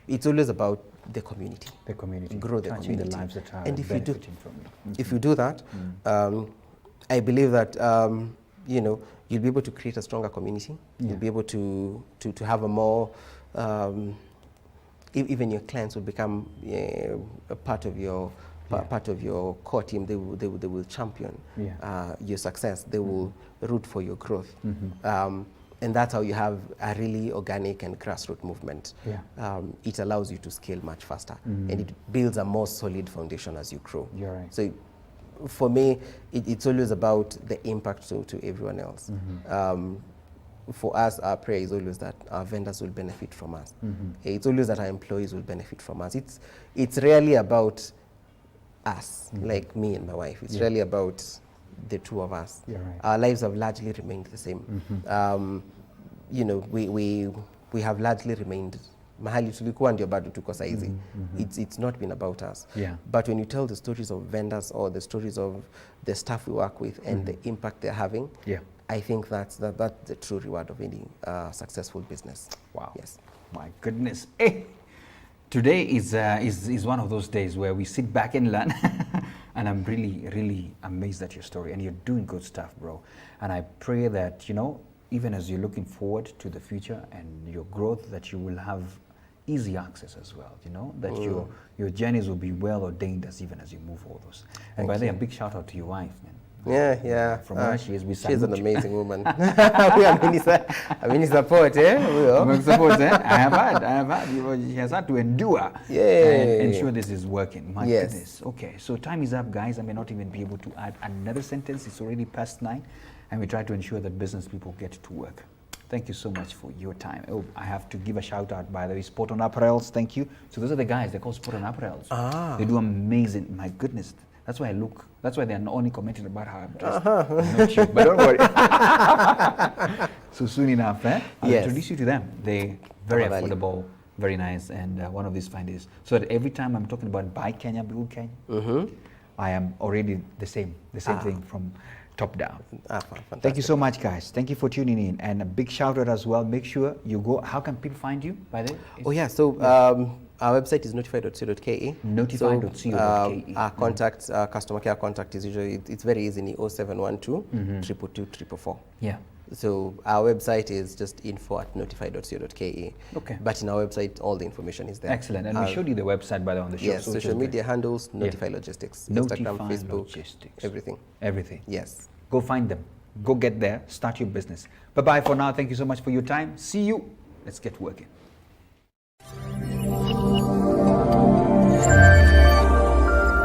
It's always about the community. The community. Grow the community. The lives that are and if benefiting from it. If you do that, I believe that you know, you'll be able to create a stronger community. You'll be able to have a more even your clients will become a part of your core team. They will champion your success. They will root for your growth. And that's how you have a really organic and grassroots movement. It allows you to scale much faster, and it builds a more solid foundation as you grow. You're right. So for me, it's always about the impact to everyone else. For us, our prayer is always that our vendors will benefit from us. It's always that our employees will benefit from us. It's rarely about us, like me and my wife. It's really about the two of us. Right. Our lives have largely remained the same. You know, we have largely remained mahali tulikuwa ndio bado tuko saizi. It's not been about us. But when you tell the stories of vendors or the stories of the staff we work with and the impact they're having, I think that's the true reward of any successful business. Wow. Yes. My goodness. Hey. Today is one of those days where we sit back and learn. And I'm really, really amazed at your story. And you're doing good stuff, bro. And I pray that, you know, even as you're looking forward to the future and your growth, that you will have easy access as well, you know, that your journeys will be well ordained even as you move all those. And by the way, a big shout out to your wife, man. Yeah. From where she is, we She's an salute you. amazing woman. We are many support, eh? Support, eh? I have had. She has had to endure and ensure this is working. My goodness. Okay, so time is up, guys. I may not even be able to add another sentence. It's already past 9, and we try to ensure that business people get to work. Thank you so much for your time. Oh, I have to give a shout out, by the way, Sport on Apparels. Thank you. So those are the guys. They're called Sport on Apparels. They do amazing. My goodness. That's why they're not only commenting about how I'm dressed. I'm not sure, but don't worry. So soon enough, I'll introduce you to them. They're very affordable, very nice, and one of these fine days. So that every time I'm talking about buy Kenya, build Kenya, I am already the same thing from top down. Thank you so much, guys. Thank you for tuning in, and a big shout out as well. Make sure you go. How can people find you, by the way? So our website is notify.co.ke. Notify.co.ke. So, our contact, customer care contact is usually, it's very easy, 0712 222 444. Yeah. So our website is just info@notify.co.ke. Okay. But in our website, all the information is there. Excellent. And we showed you the website, by the way, on the show. Yes, social media handles, Notify Logistics. Instagram, Notify Facebook, Logistics. everything. Everything. Yes. Go find them. Go get there. Start your business. Bye-bye for now. Thank you so much for your time. See you. Let's get working.